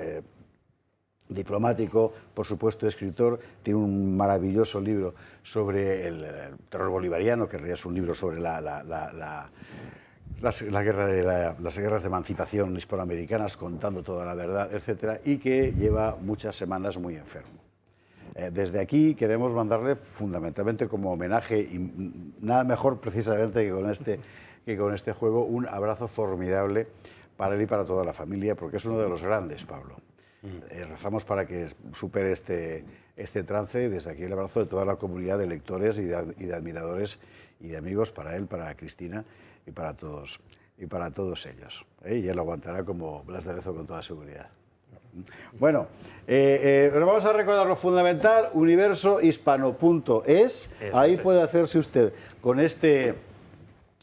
diplomático, por supuesto escritor, tiene un maravilloso libro sobre el terror bolivariano, que en realidad es un libro sobre las guerras de emancipación hispanoamericanas, contando toda la verdad, etcétera, y que lleva muchas semanas muy enfermo. Desde aquí queremos mandarle fundamentalmente como homenaje, y nada mejor precisamente que con este juego, un abrazo formidable para él y para toda la familia, porque es uno de los grandes, Pablo. Rezamos para que supere este trance. Desde aquí el abrazo de toda la comunidad de lectores y de admiradores y de amigos para él, para Cristina y para todos ellos. Y él lo aguantará como Blas de Lezo con toda seguridad. Bueno, pero vamos a recordar lo fundamental, universohispano.es. Ahí puede hacerse usted con este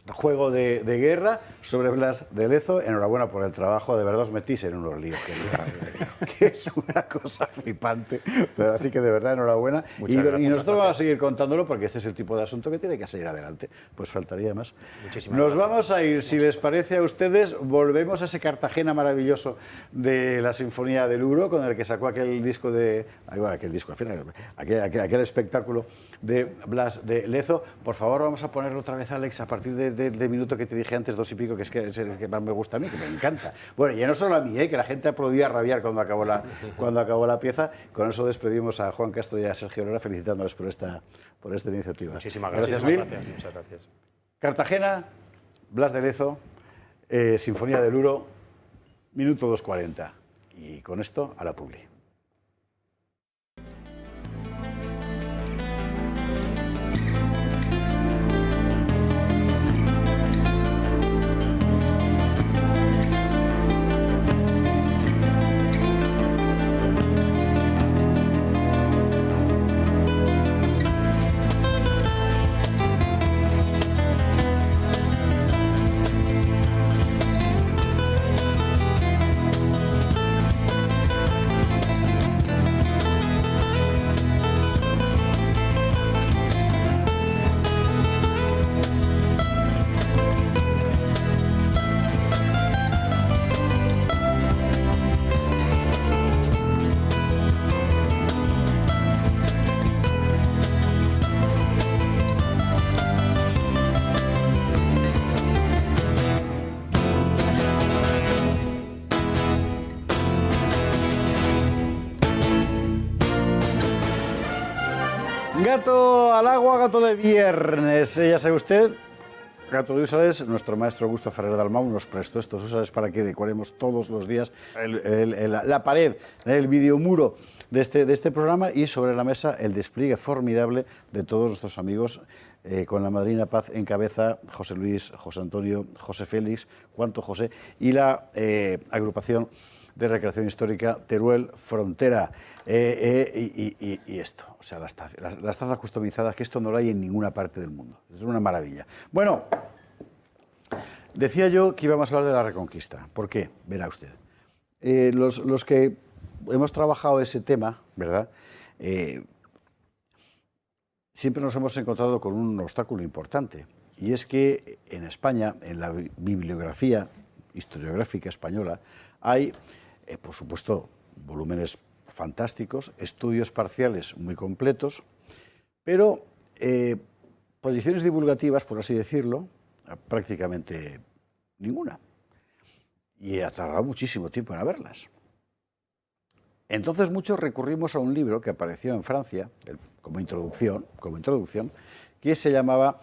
juego de guerra sobre Blas de Lezo. Enhorabuena por el trabajo, de verdad os metís en unos líos, que es una cosa flipante, pero así que de verdad enhorabuena. Muchas gracias, y nosotros vamos a gracias. seguir contándolo porque este es el tipo de asunto que tiene que seguir adelante, pues faltaría más. Muchísimas Nos gracias. vamos a ir, si les parece a ustedes, volvemos a ese Cartagena maravilloso de la Sinfonía del Uro, con el que sacó aquel disco aquel espectáculo de Blas de Lezo. Por favor, vamos a ponerlo otra vez, Alex, a partir de del minuto que te dije antes, 2 y pico, que es el que más me gusta a mí, que me encanta. Bueno, y no solo a mí, que la gente aplaudía a rabiar cuando acabó la pieza. Con eso despedimos a Juan Castro y a Sergio Lora, felicitándoles por esta iniciativa. Muchísimas gracias. Muchas gracias. Cartagena, Blas de Lezo, Sinfonía del Luro, minuto 2:40. Y con esto, a la publi. Gato al agua, gato de viernes. Ya sabe usted, gato de úsares, nuestro maestro Augusto Ferrer Dalmau nos prestó estos úsares para que decoremos todos los días la pared, el videomuro de este programa, y sobre la mesa el despliegue formidable de todos nuestros amigos, con la madrina Paz en cabeza, José Luis, José Antonio, José Félix, Cuánto José, y la agrupación de recreación histórica Teruel Frontera. Y esto, o sea, las tazas customizadas, que esto no lo hay en ninguna parte del mundo. Es una maravilla. Bueno, decía yo que íbamos a hablar de la Reconquista. ¿Por qué? Verá usted. Los que hemos trabajado ese tema, ¿verdad? Siempre nos hemos encontrado con un obstáculo importante. Y es que en España, en la bibliografía historiográfica española, hay, por supuesto, volúmenes fantásticos, estudios parciales muy completos, pero posiciones divulgativas, por así decirlo, prácticamente ninguna. Y ha tardado muchísimo tiempo en haberlas. Entonces muchos recurrimos a un libro que apareció en Francia, como introducción, que se llamaba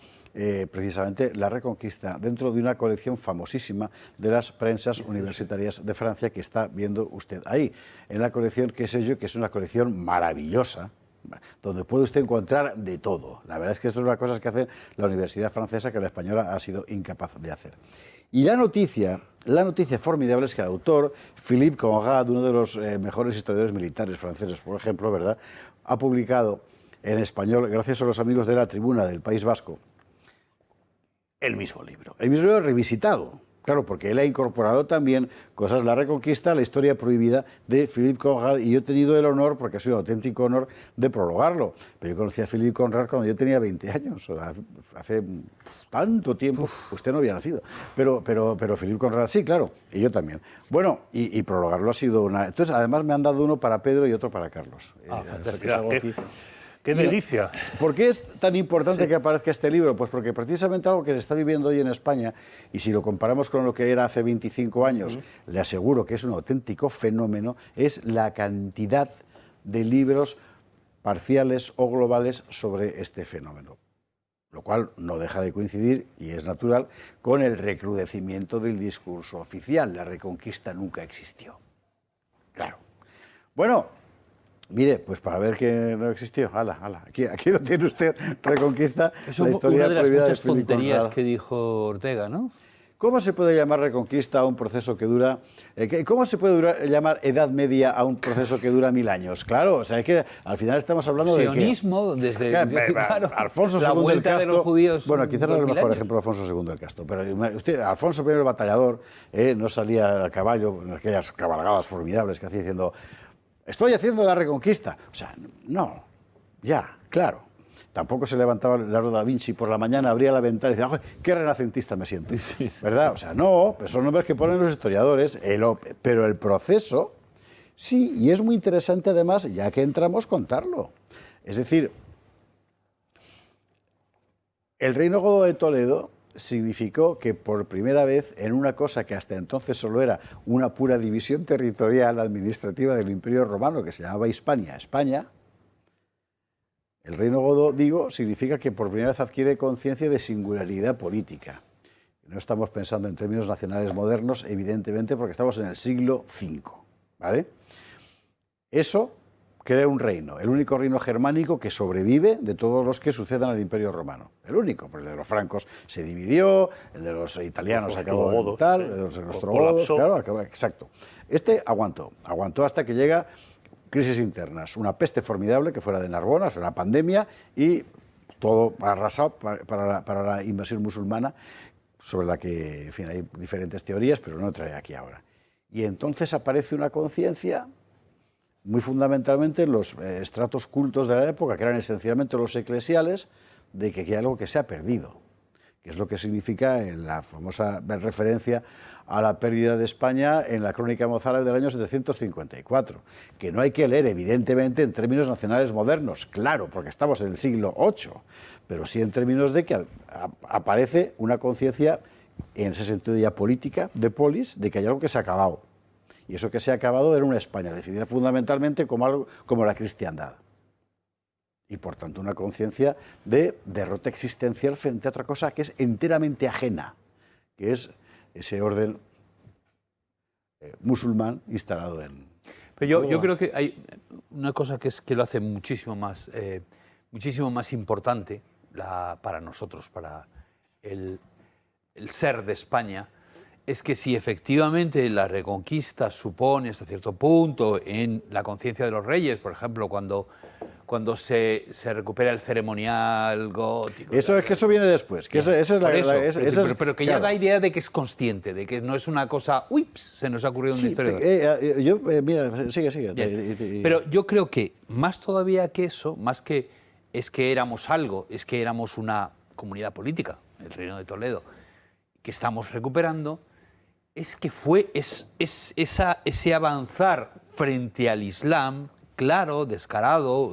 precisamente La Reconquista, dentro de una colección famosísima de las prensas universitarias de Francia, que está viendo usted ahí, en la colección que es una colección maravillosa, donde puede usted encontrar de todo. La verdad es que esto es una cosa que hace la Universidad Francesa que la española ha sido incapaz de hacer. Y la noticia formidable es que el autor, Philippe Conrad, uno de los mejores historiadores militares franceses, por ejemplo, ¿verdad?, ha publicado en español, gracias a los amigos de La Tribuna del País Vasco, el mismo libro revisitado, claro, porque él ha incorporado también cosas, La Reconquista, la historia prohibida de Philippe Conrad, y yo he tenido el honor, porque ha sido un auténtico honor, de prologarlo. Pero yo conocí a Philippe Conrad cuando yo tenía 20 años, o sea, hace tanto tiempo. Usted no había nacido, pero Philippe Conrad sí, claro, y yo también. Bueno, y prologarlo ha sido una... Entonces, además me han dado uno para Pedro y otro para Carlos. Fantástico. ¡Qué delicia! ¿Por qué es tan importante que aparezca este libro? Pues porque precisamente algo que se está viviendo hoy en España, y si lo comparamos con lo que era hace 25 años, le aseguro que es un auténtico fenómeno, es la cantidad de libros parciales o globales sobre este fenómeno. Lo cual no deja de coincidir, y es natural, con el recrudecimiento del discurso oficial. La Reconquista nunca existió. Claro. Bueno, mire, pues para ver que no existió, aquí lo tiene usted, Reconquista, la historia una de las prohibida muchas de Philippe tonterías Conrad. que dijo Ortega, ¿no? ¿Cómo se puede llamar Reconquista a un proceso que dura... ¿Cómo se puede llamar Edad Media a un proceso que dura 1000 años? Claro, o sea, es que al final estamos hablando sionismo, de desde claro, Alfonso la II del vuelta Casto, de los judíos. Bueno, quizás no es el mejor ejemplo Alfonso II del Casto, pero usted, Alfonso I el Batallador, no salía a caballo en aquellas cabalgadas formidables que hacía diciendo: estoy haciendo la Reconquista. O sea, no, ya, claro. Tampoco se levantaba Leonardo da Vinci por la mañana, abría la ventana y decía: ¡qué renacentista me siento! ¿Verdad? O sea, no, pues son nombres que ponen los historiadores, pero el proceso, sí, y es muy interesante además, ya que entramos, contarlo. Es decir, el reino godo de Toledo significó que por primera vez en una cosa que hasta entonces solo era una pura división territorial administrativa del Imperio Romano, que se llamaba Hispania, España, el reino godo, digo, significa que por primera vez adquiere conciencia de singularidad política. No estamos pensando en términos nacionales modernos, evidentemente, porque estamos en el siglo V, ¿vale? Eso crea un reino, el único reino germánico que sobrevive de todos los que sucedan al Imperio Romano. El único, porque el de los francos se dividió, el de los italianos acabó en tal, el de los ostrogodos, claro, acabó, exacto. Este aguantó hasta que llega crisis internas, una peste formidable que fue la de Narbona, una pandemia y todo arrasado para la invasión musulmana, sobre la que, en fin, hay diferentes teorías, pero no entraré aquí ahora. Y entonces aparece una conciencia muy fundamentalmente en los estratos cultos de la época, que eran esencialmente los eclesiales, de que hay algo que se ha perdido, que es lo que significa en la famosa referencia a la pérdida de España en la crónica mozárabe del año 754, que no hay que leer evidentemente en términos nacionales modernos, claro, porque estamos en el siglo VIII, pero sí en términos de que aparece una conciencia, en ese sentido ya política, de polis, de que hay algo que se ha acabado. Y eso que se ha acabado era una España definida fundamentalmente como algo como la cristiandad. Y por tanto una conciencia de derrota existencial frente a otra cosa que es enteramente ajena, que es ese orden musulmán instalado en... Pero yo creo que hay una cosa que lo hace muchísimo más importante para nosotros, para el ser de España, es que si efectivamente la reconquista supone hasta cierto punto en la conciencia de los reyes, por ejemplo, cuando se recupera el ceremonial gótico... Eso viene después, que esa es la... pero que ya da idea de que es consciente, de que no es una cosa... ¡Uy! Se nos ha ocurrido una historia. Mira, sigue. Pero yo creo que más todavía que eso, más que es que éramos algo, es que éramos una comunidad política, el Reino de Toledo, que estamos recuperando, es que fue ese avanzar frente al Islam, claro, descarado,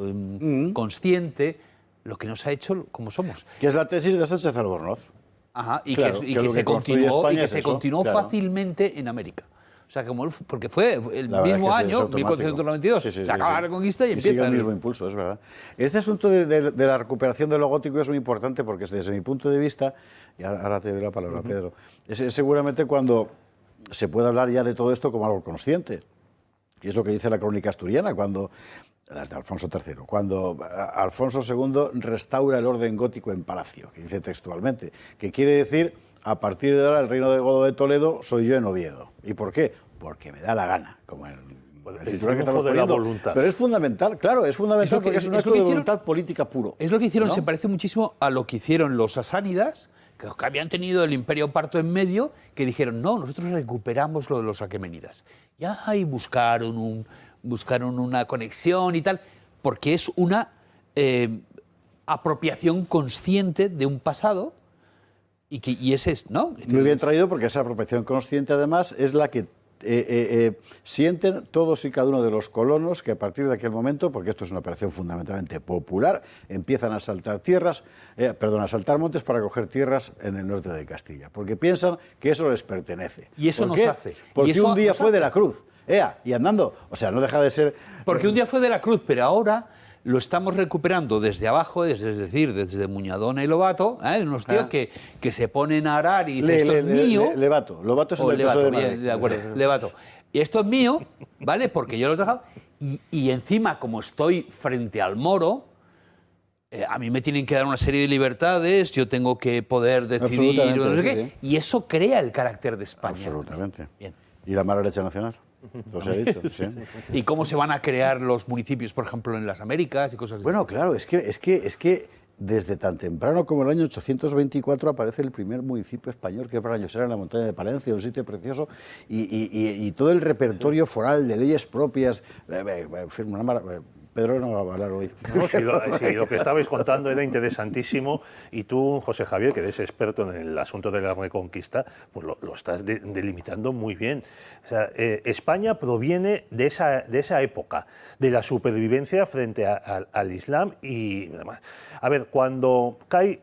consciente, lo que nos ha hecho como somos. Que es la tesis de Sánchez Albornoz. Ajá, y claro, que se continuó claro. Fácilmente en América. O sea, porque fue el mismo año, 1492, se acaba la reconquista y empieza... Sigue el mismo impulso, es verdad. Este asunto de la recuperación de lo gótico es muy importante porque desde mi punto de vista, y ahora te doy la palabra, Pedro, es seguramente cuando se puede hablar ya de todo esto como algo consciente. Y es lo que dice la crónica asturiana, desde Alfonso III, cuando Alfonso II restaura el orden gótico en palacio, que dice textualmente, que quiere decir, a partir de ahora el reino de Godo de Toledo soy yo en Oviedo. ¿Y por qué? Porque me da la gana, como en el titular que estamos poniendo. Pero es fundamental, claro, es fundamental porque es un acto de voluntad política puro. Es lo que hicieron, ¿no? Se parece muchísimo a lo que hicieron los sasánidas, que habían tenido el imperio parto en medio, que dijeron, no, nosotros recuperamos lo de los aqueménidas. Ya ahí buscaron una conexión y tal, porque es una apropiación consciente de un pasado y ese es, ¿no? Muy bien traído, porque esa apropiación consciente además es la que sienten todos y cada uno de los colonos que a partir de aquel momento, porque esto es una operación fundamentalmente popular, empiezan a asaltar asaltar montes para coger tierras en el norte de Castilla, porque piensan que eso les pertenece. Y eso nos hace. Porque eso un día fue de la cruz, y andando, o sea, no deja de ser... Porque un día fue de la cruz, pero ahora lo estamos recuperando desde abajo, es decir, desde Muñadona y Lobato, unos tíos que se ponen a arar y dicen, esto es mío. Lobato es el Levato, de Madrid. De acuerdo, Levato. Y esto es mío, ¿vale? Porque yo lo he dejado. Y encima, como estoy frente al moro, a mí me tienen que dar una serie de libertades, yo tengo que poder decidir, no sé qué, y eso crea el carácter de España. Absolutamente. Bien. ¿Y la mala leche nacional? Os he dicho, sí. ¿Y cómo se van a crear los municipios, por ejemplo, en las Américas y cosas así? Bueno, claro, es que desde tan temprano como el año 824 aparece el primer municipio español, que para años era en la montaña de Palencia, un sitio precioso, y todo el repertorio foral de leyes propias, Pedro no va a hablar hoy. No, si lo que estabais contando era interesantísimo y tú, José Javier, que eres experto en el asunto de la Reconquista, pues lo estás delimitando muy bien. O sea, España proviene de esa época, de la supervivencia frente al Islam y demás. A ver, cuando cae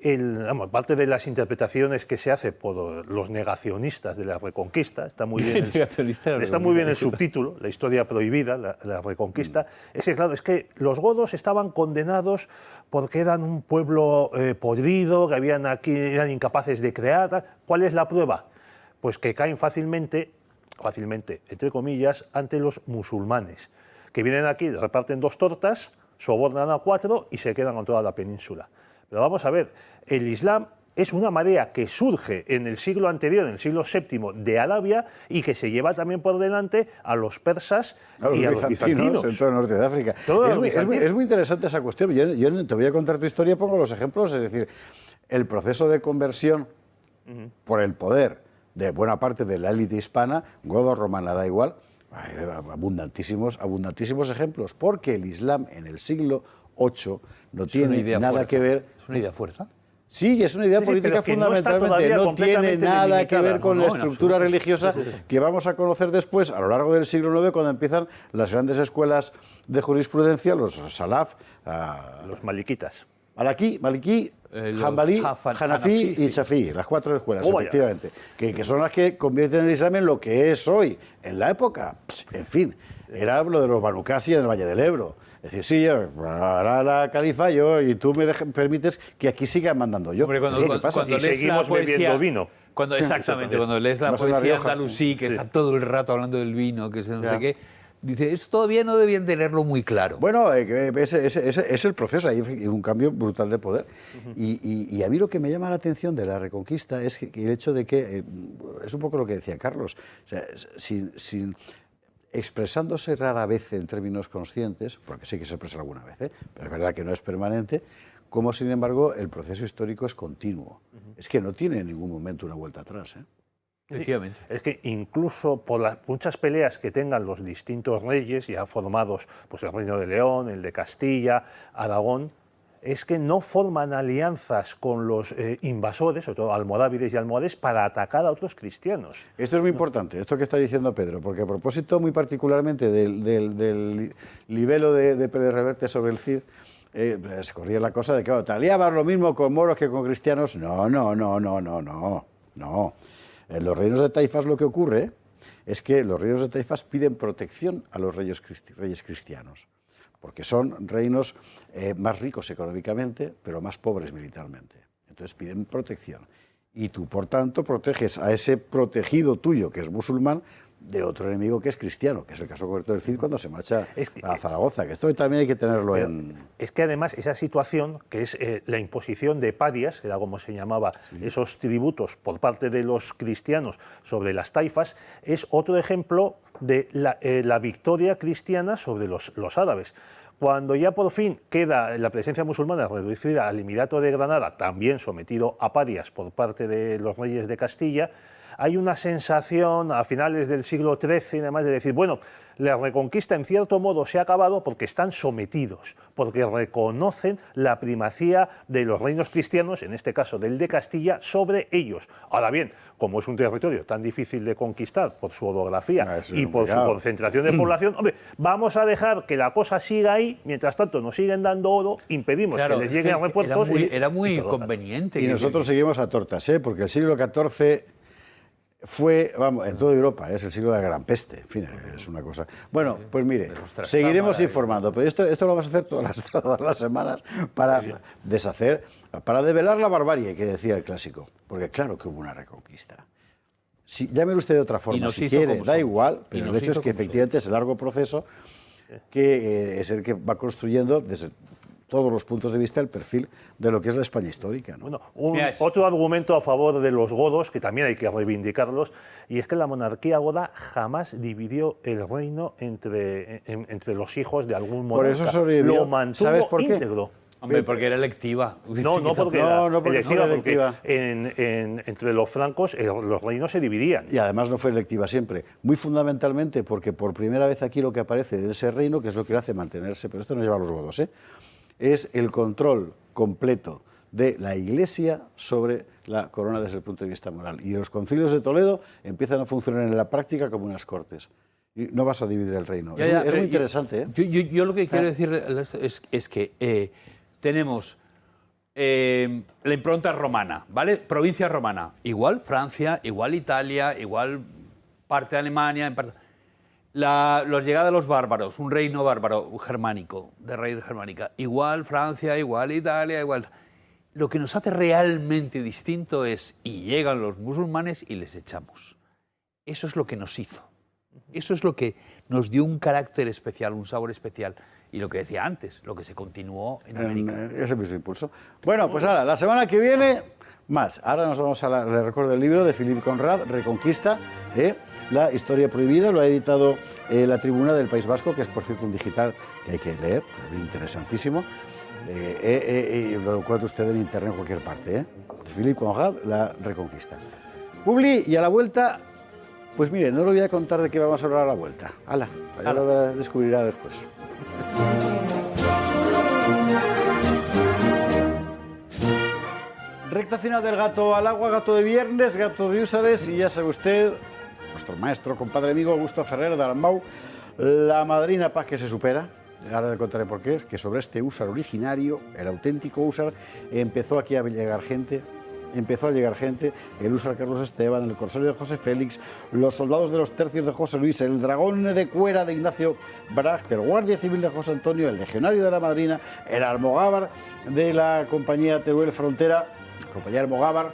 parte de las interpretaciones que se hace por los negacionistas de la Reconquista, está muy bien el subtítulo, la historia prohibida, la Reconquista, es que claro, es que los godos estaban condenados porque eran un pueblo podrido, que eran incapaces de crear. ¿Cuál es la prueba? Pues que caen fácilmente, entre comillas, ante los musulmanes, que vienen aquí, reparten 2 tortas, sobornan a 4 y se quedan con toda la península. Pero vamos a ver, el Islam es una marea que surge en el siglo anterior, en el siglo VII, de Arabia y que se lleva también por delante a los persas y a los bizantinos. En todo el norte de África. Es muy interesante esa cuestión. Yo te voy a contar tu historia, pongo los ejemplos, es decir, el proceso de conversión por el poder de buena parte de la élite hispana, godo, romana, da igual, hay abundantísimos ejemplos, porque el Islam en el siglo VIII no tiene nada que ver... ¿Es una idea fuerza? Sí, es una idea política fundamentalmente, no tiene nada que ver con la estructura religiosa que vamos a conocer después, a lo largo del siglo IX, cuando empiezan las grandes escuelas de jurisprudencia, los salaf, los malikitas. Maliki, Hanbalí, Hanafi y Shafí, las 4 escuelas, efectivamente, que son las que convierten el Islam en lo que es hoy. En la época, en fin, era lo de los Banu Qasi en el Valle del Ebro. Es decir, sí, yo, la califa, y tú me permites que aquí siga mandando yo. Hombre, y seguimos bebiendo vino. Exactamente, cuando lees la poesía andalusí, que está todo el rato hablando del vino, que no sé qué, dice, eso todavía no debían tenerlo muy claro. Bueno, es el proceso, hay un cambio brutal de poder. Y a mí lo que me llama la atención de la Reconquista es el hecho de que, es un poco lo que decía Carlos, o sea, expresándose rara vez en términos conscientes, porque sí que se expresa alguna vez, pero es verdad que no es permanente, como sin embargo el proceso histórico es continuo. Es que no tiene en ningún momento una vuelta atrás. Efectivamente. Sí, es que incluso por las muchas peleas que tengan los distintos reyes ya formados, pues el Reino de León, el de Castilla, Aragón, es que no forman alianzas con los invasores, sobre todo almorávides y almohades, para atacar a otros cristianos. Esto es muy importante, esto que está diciendo Pedro, porque a propósito muy particularmente del libelo de Pérez Reverte sobre el Cid, se corría la cosa de que te aliabas lo mismo con moros que con cristianos. No. En los reinos de taifas lo que ocurre es que los reinos de taifas piden protección a los reyes cristianos, porque son reinos más ricos económicamente, pero más pobres militarmente. Entonces piden protección. Y tú, por tanto, proteges a ese protegido tuyo, que es musulmán, de otro enemigo que es cristiano, que es el caso concreto del Cid cuando se marcha a Zaragoza, que esto también hay que tenerlo en... Es que además esa situación, que es la imposición de parias, que era como se llamaba, esos tributos por parte de los cristianos sobre las taifas, es otro ejemplo de la victoria cristiana sobre los árabes. Cuando ya por fin queda la presencia musulmana reducida al Emirato de Granada, también sometido a parias por parte de los reyes de Castilla, hay una sensación a finales del siglo XIII y demás de decir, bueno, la Reconquista en cierto modo se ha acabado porque están sometidos, porque reconocen la primacía de los reinos cristianos, en este caso del de Castilla, sobre ellos. Ahora bien, como es un territorio tan difícil de conquistar por su orografía y por su concentración de población, hombre, vamos a dejar que la cosa siga ahí, mientras tanto nos siguen dando oro, impedimos que les lleguen refuerzos. Era muy conveniente. Y nosotros seguimos a tortas, porque el siglo XIV... fue, vamos, en toda Europa, es el siglo de la Gran Peste, en fin, es una cosa... Bueno, pues mire, seguiremos informando, pero esto lo vamos a hacer todas las semanas para deshacer, para develar la barbarie que decía el clásico, porque claro que hubo una reconquista. Llámelo usted de otra forma, si quiere, da igual, pero el hecho es que efectivamente es el largo proceso que es el que va construyendo desde todos los puntos de vista el perfil de lo que es la España histórica, ¿no? Bueno, otro argumento a favor de los godos, que también hay que reivindicarlos, y es que la monarquía goda jamás dividió el reino entre los hijos de algún monarca. Por eso sobrevivió. Lo mantuvo ¿Sabes por qué? íntegro. Hombre, porque era electiva. No, porque No, porque electiva, no era electiva. porque entre los francos los reinos se dividían. Y además no fue electiva siempre. Muy fundamentalmente porque por primera vez aquí lo que aparece de ese reino, que es lo que le hace mantenerse, pero esto no lleva a los godos, es el control completo de la Iglesia sobre la corona desde el punto de vista moral. Y los concilios de Toledo empiezan a funcionar en la práctica como unas cortes. Y no vas a dividir el reino. Es muy interesante. Yo lo que quiero decir es que tenemos la impronta romana, ¿vale? Provincia romana. Igual Francia, igual Italia, igual parte de Alemania. La llegada de los bárbaros, un reino bárbaro germánico, de raíz germánica. Igual Francia, igual Italia, igual... Lo que nos hace realmente distinto es, y llegan los musulmanes y les echamos. Eso es lo que nos hizo. Eso es lo que nos dio un carácter especial, un sabor especial. Y lo que decía antes, lo que se continuó en América. Ese mismo impulso. Bueno, pues ahora, la semana que viene, más. Ahora nos vamos a le recuerdo el libro de Philippe Conrad, Reconquista, La historia prohibida, lo ha editado la Tribuna del País Vasco, que es por cierto un digital que hay que leer, interesantísimo. Lo encuentra usted en internet en cualquier parte. De Philippe Conrad, La Reconquista. Publi, y a la vuelta, pues mire, no lo voy a contar de qué vamos a hablar a la vuelta. Ya lo descubrirá después. Recta final del Gato al Agua, Gato de viernes, Gato de Úsares, y ya sabe usted, nuestro maestro, compadre amigo Augusto Ferrer de Arambau, la madrina paz que se supera. Ahora le contaré por qué, que sobre este húsar originario, el auténtico húsar, empezó aquí a llegar gente, el húsar Carlos Esteban, el corsario de José Félix, los soldados de los tercios de José Luis, el dragón de cuera de Ignacio Bracht, el guardia civil de José Antonio, el legionario de la Madrina, el almogávar de la compañía Teruel Frontera, compañía Almogávar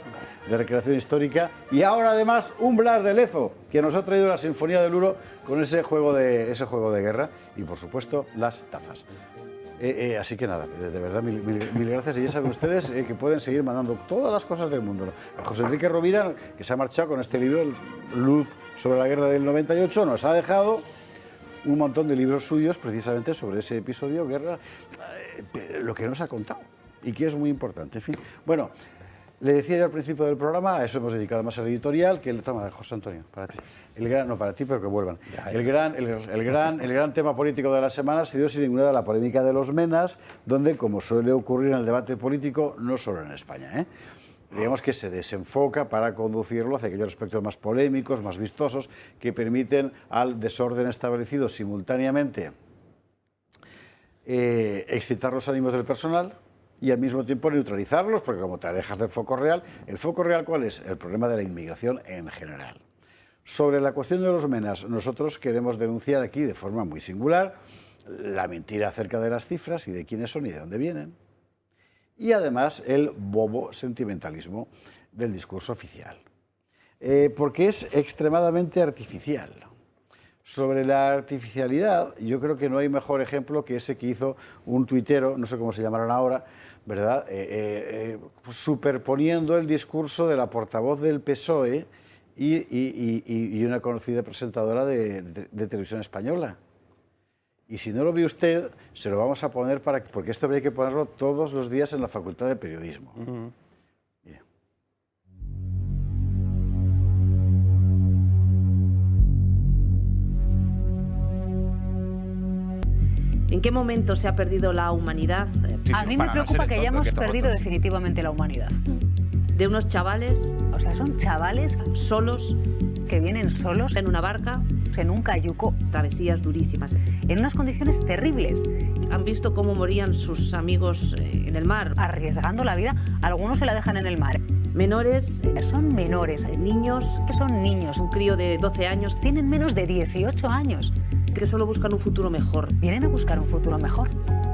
de recreación histórica, y ahora además un Blas de Lezo, que nos ha traído la Sinfonía del Uro con ese juego de guerra, y por supuesto las tazas. Así que nada, de verdad, mil gracias, y ya saben ustedes que pueden seguir mandando todas las cosas del mundo. José Enrique Rovira, que se ha marchado con este libro, Luz sobre la guerra del 98, nos ha dejado un montón de libros suyos precisamente sobre ese episodio, guerra, lo que nos ha contado, y que es muy importante. En fin, bueno, le decía yo al principio del programa, a eso hemos dedicado más al editorial, que toma, José Antonio, para ti. No para ti, pero que vuelvan. El gran tema político de la semana ha sido sin ninguna duda la polémica de los menas, donde, como suele ocurrir en el debate político, no solo en España, digamos que se desenfoca para conducirlo hacia aquellos aspectos más polémicos, más vistosos, que permiten al desorden establecido simultáneamente excitar los ánimos del personal y al mismo tiempo neutralizarlos, porque como te alejas del foco real, ¿el foco real cuál es? El problema de la inmigración en general. Sobre la cuestión de los menas, nosotros queremos denunciar aquí de forma muy singular la mentira acerca de las cifras y de quiénes son y de dónde vienen, y además el bobo sentimentalismo del discurso oficial, porque es extremadamente artificial. Sobre la artificialidad, yo creo que no hay mejor ejemplo que ese que hizo un tuitero, no sé cómo se llamarán ahora, ¿verdad? Superponiendo el discurso de la portavoz del PSOE y una conocida presentadora de televisión española. Y si no lo ve usted, se lo vamos a poner porque esto habría que ponerlo todos los días en la Facultad de Periodismo. ¿En qué momento se ha perdido la humanidad? A mí me preocupa que hayamos perdido definitivamente la humanidad. De unos chavales... O sea, son chavales solos... que vienen solos en una barca... en un cayuco. Travesías durísimas. En unas condiciones terribles. Han visto cómo morían sus amigos en el mar. Arriesgando la vida. Algunos se la dejan en el mar. Menores... Son menores. Niños... que son niños. Un crío de 12 años... Tienen menos de 18 años. Que solo buscan un futuro mejor. Vienen a buscar un futuro mejor.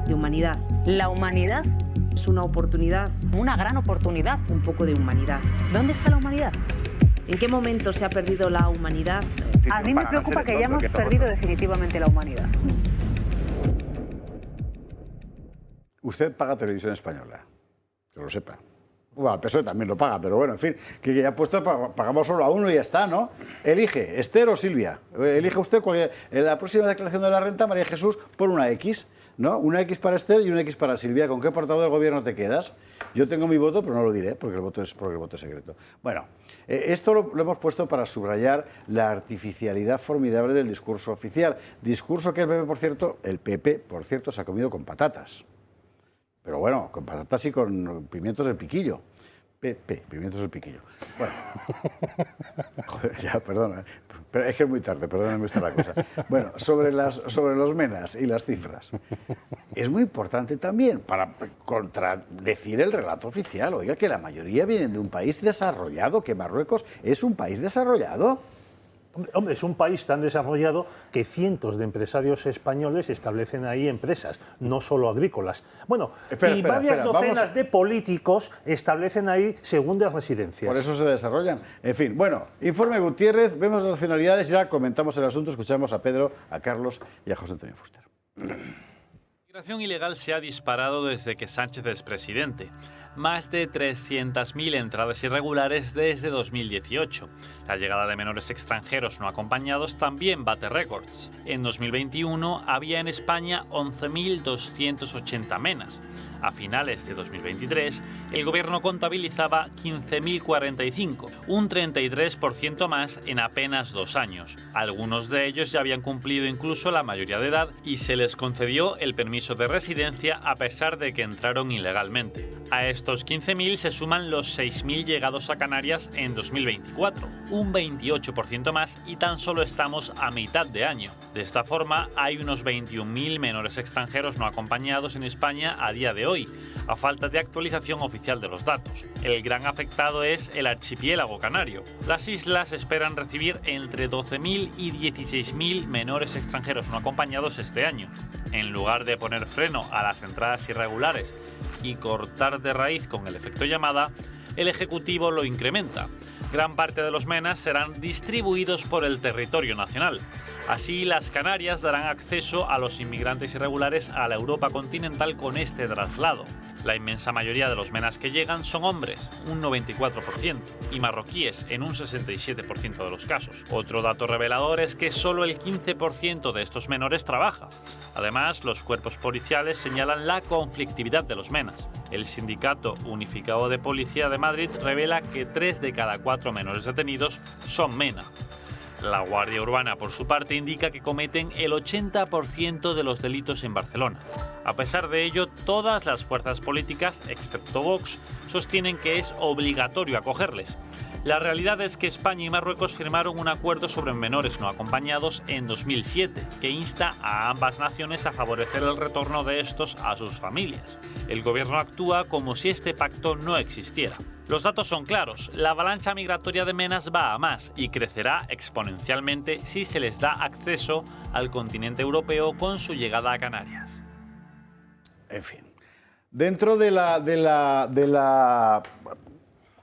De humanidad. La humanidad es una oportunidad. Una gran oportunidad. Un poco de humanidad. ¿Dónde está la humanidad? ¿En qué momento se ha perdido la humanidad? A mí me preocupa que hayamos perdido definitivamente la humanidad. Usted paga televisión española, que lo sepa. Bueno, el PSOE también lo paga, pero bueno, en fin, que ya puesto pagamos solo a uno y ya está, ¿no? Elige, Esther o Silvia. Elige usted en la próxima declaración de la renta, María Jesús, pon una X, ¿no? Una X para Esther y una X para Silvia. ¿Con qué apartado del gobierno te quedas? Yo tengo mi voto, pero no lo diré, porque el voto es secreto. Bueno, esto lo hemos puesto para subrayar la artificialidad formidable del discurso oficial. Discurso que el PP, por cierto, se ha comido con patatas. Pero bueno, con patatas y con pimientos del piquillo. Pimientos del piquillo. Bueno, joder, ya, perdona, pero es que es muy tarde, perdóname esta la cosa. Bueno, sobre los menas y las cifras. Es muy importante también para contradecir el relato oficial. Oiga, que la mayoría vienen de un país desarrollado, que Marruecos es un país desarrollado. Hombre, es un país tan desarrollado que cientos de empresarios españoles establecen ahí empresas, no solo agrícolas. Bueno, varias docenas de políticos establecen ahí segundas residencias. Por eso se desarrollan. En fin, bueno, informe Gutiérrez, vemos las nacionalidades, ya comentamos el asunto, escuchamos a Pedro, a Carlos y a José Antonio Fuster. La migración ilegal se ha disparado desde que Sánchez es presidente. Más de 300.000 entradas irregulares desde 2018. La llegada de menores extranjeros no acompañados también bate récords. En 2021 había en España 11.280 menas. A finales de 2023, el gobierno contabilizaba 15.045, un 33% más en apenas 2 años. Algunos de ellos ya habían cumplido incluso la mayoría de edad y se les concedió el permiso de residencia a pesar de que entraron ilegalmente. A estos 15.000 se suman los 6.000 llegados a Canarias en 2024, un 28% más y tan solo estamos a mitad de año. De esta forma, hay unos 21.000 menores extranjeros no acompañados en España a día de hoy, a falta de actualización oficial de los datos. El gran afectado es el archipiélago canario. Las islas esperan recibir entre 12.000 y 16.000 menores extranjeros no acompañados este año. En lugar de poner freno a las entradas irregulares y cortar de raíz con el efecto llamada, el Ejecutivo lo incrementa. Gran parte de los menas serán distribuidos por el territorio nacional. Así, las Canarias darán acceso a los inmigrantes irregulares a la Europa continental con este traslado. La inmensa mayoría de los menas que llegan son hombres, un 94%, y marroquíes en un 67% de los casos. Otro dato revelador es que solo el 15% de estos menores trabaja. Además, los cuerpos policiales señalan la conflictividad de los menas. El Sindicato Unificado de Policía de Madrid revela que 3 de cada 4 menores detenidos son mena. La Guardia Urbana, por su parte, indica que cometen el 80% de los delitos en Barcelona. A pesar de ello, todas las fuerzas políticas, excepto Vox, sostienen que es obligatorio acogerles. La realidad es que España y Marruecos firmaron un acuerdo sobre menores no acompañados en 2007, que insta a ambas naciones a favorecer el retorno de estos a sus familias. El gobierno actúa como si este pacto no existiera. Los datos son claros, la avalancha migratoria de menas va a más y crecerá exponencialmente si se les da acceso al continente europeo con su llegada a Canarias. En fin, dentro de la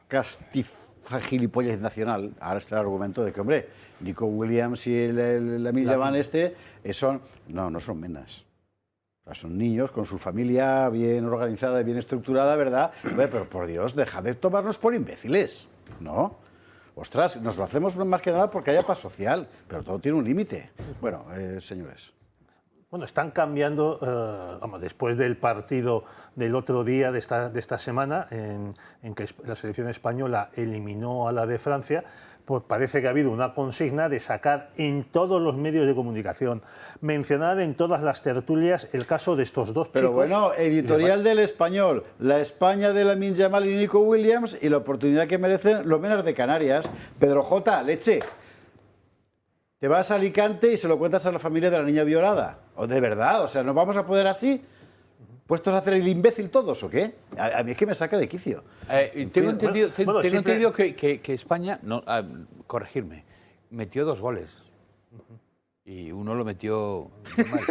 castiza gilipollas nacional, ahora está el argumento de que, hombre, Nico Williams y el Emil Llaman no son menas. Son niños con su familia bien organizada y bien estructurada, ¿verdad? Pero por Dios, dejad de tomarnos por imbéciles, ¿no? Ostras, nos lo hacemos más que nada porque haya paz social, pero todo tiene un límite. Bueno, señores. Bueno, están cambiando, después del partido del otro día de esta semana, en que la selección española eliminó a la de Francia, pues parece que ha habido una consigna de sacar en todos los medios de comunicación, mencionar en todas las tertulias el caso de estos dos chicos. Pero bueno, editorial del Español, la España de Lamine Yamal y Nico Williams y la oportunidad que merecen los menas de Canarias. Pedro J, leche. Te vas a Alicante y se lo cuentas a la familia de la niña violada. ¿O de verdad? O sea, ¿nos vamos a poder así? ¿Puestos a hacer el imbécil todos o qué? A mí es que me saca de quicio. Tengo entendido que España, corregirme, metió 2 goles. Y uno lo metió mal.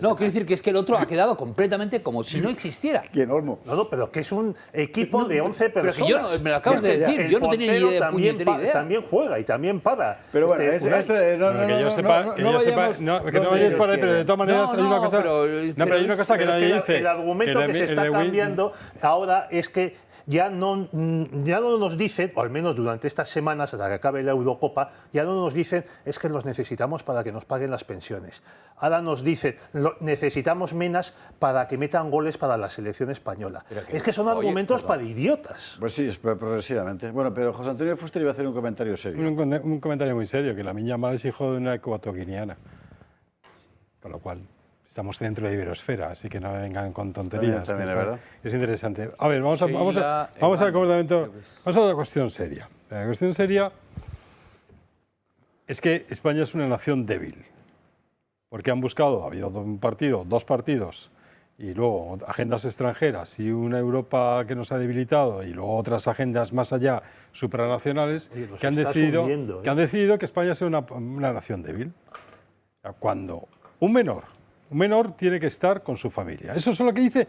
No, quiero decir que es que el otro ha quedado completamente como si no existiera. ¿Quién, Olmo? No, pero que es un equipo de 11 personas. Pero que yo me lo acabas de decir, yo no tenía ni puñetera idea. También juega y también para. Pero bueno, que yo sepa, que no vayáis por ahí, pero de todas maneras hay una cosa. Pero hay una cosa que nadie dice. El argumento que se está cambiando ahora es que ya no nos dicen, o al menos durante estas semanas hasta que acabe la Eurocopa, ya no nos dicen es que los necesitamos para que nos paguen las pensiones. Ahora nos dicen necesitamos menas para que metan goles para la selección española. Es que son argumentos para idiotas. Pues sí, progresivamente. Bueno, pero José Antonio Fuster iba a hacer un comentario serio. Un comentario muy serio, que Lamine Yamal es hijo de una ecuatoguineana. Con lo cual, estamos dentro de Iberosfera, así que no vengan con tonterías. También es verdad. Es interesante. A ver, vamos a la cuestión seria. La cuestión seria es que España es una nación débil. Porque han buscado, ha habido dos partidos, y luego agendas extranjeras y una Europa que nos ha debilitado y luego otras agendas más allá supranacionales que han decidido que España sea una nación débil. Cuando un menor tiene que estar con su familia. Eso es lo que dice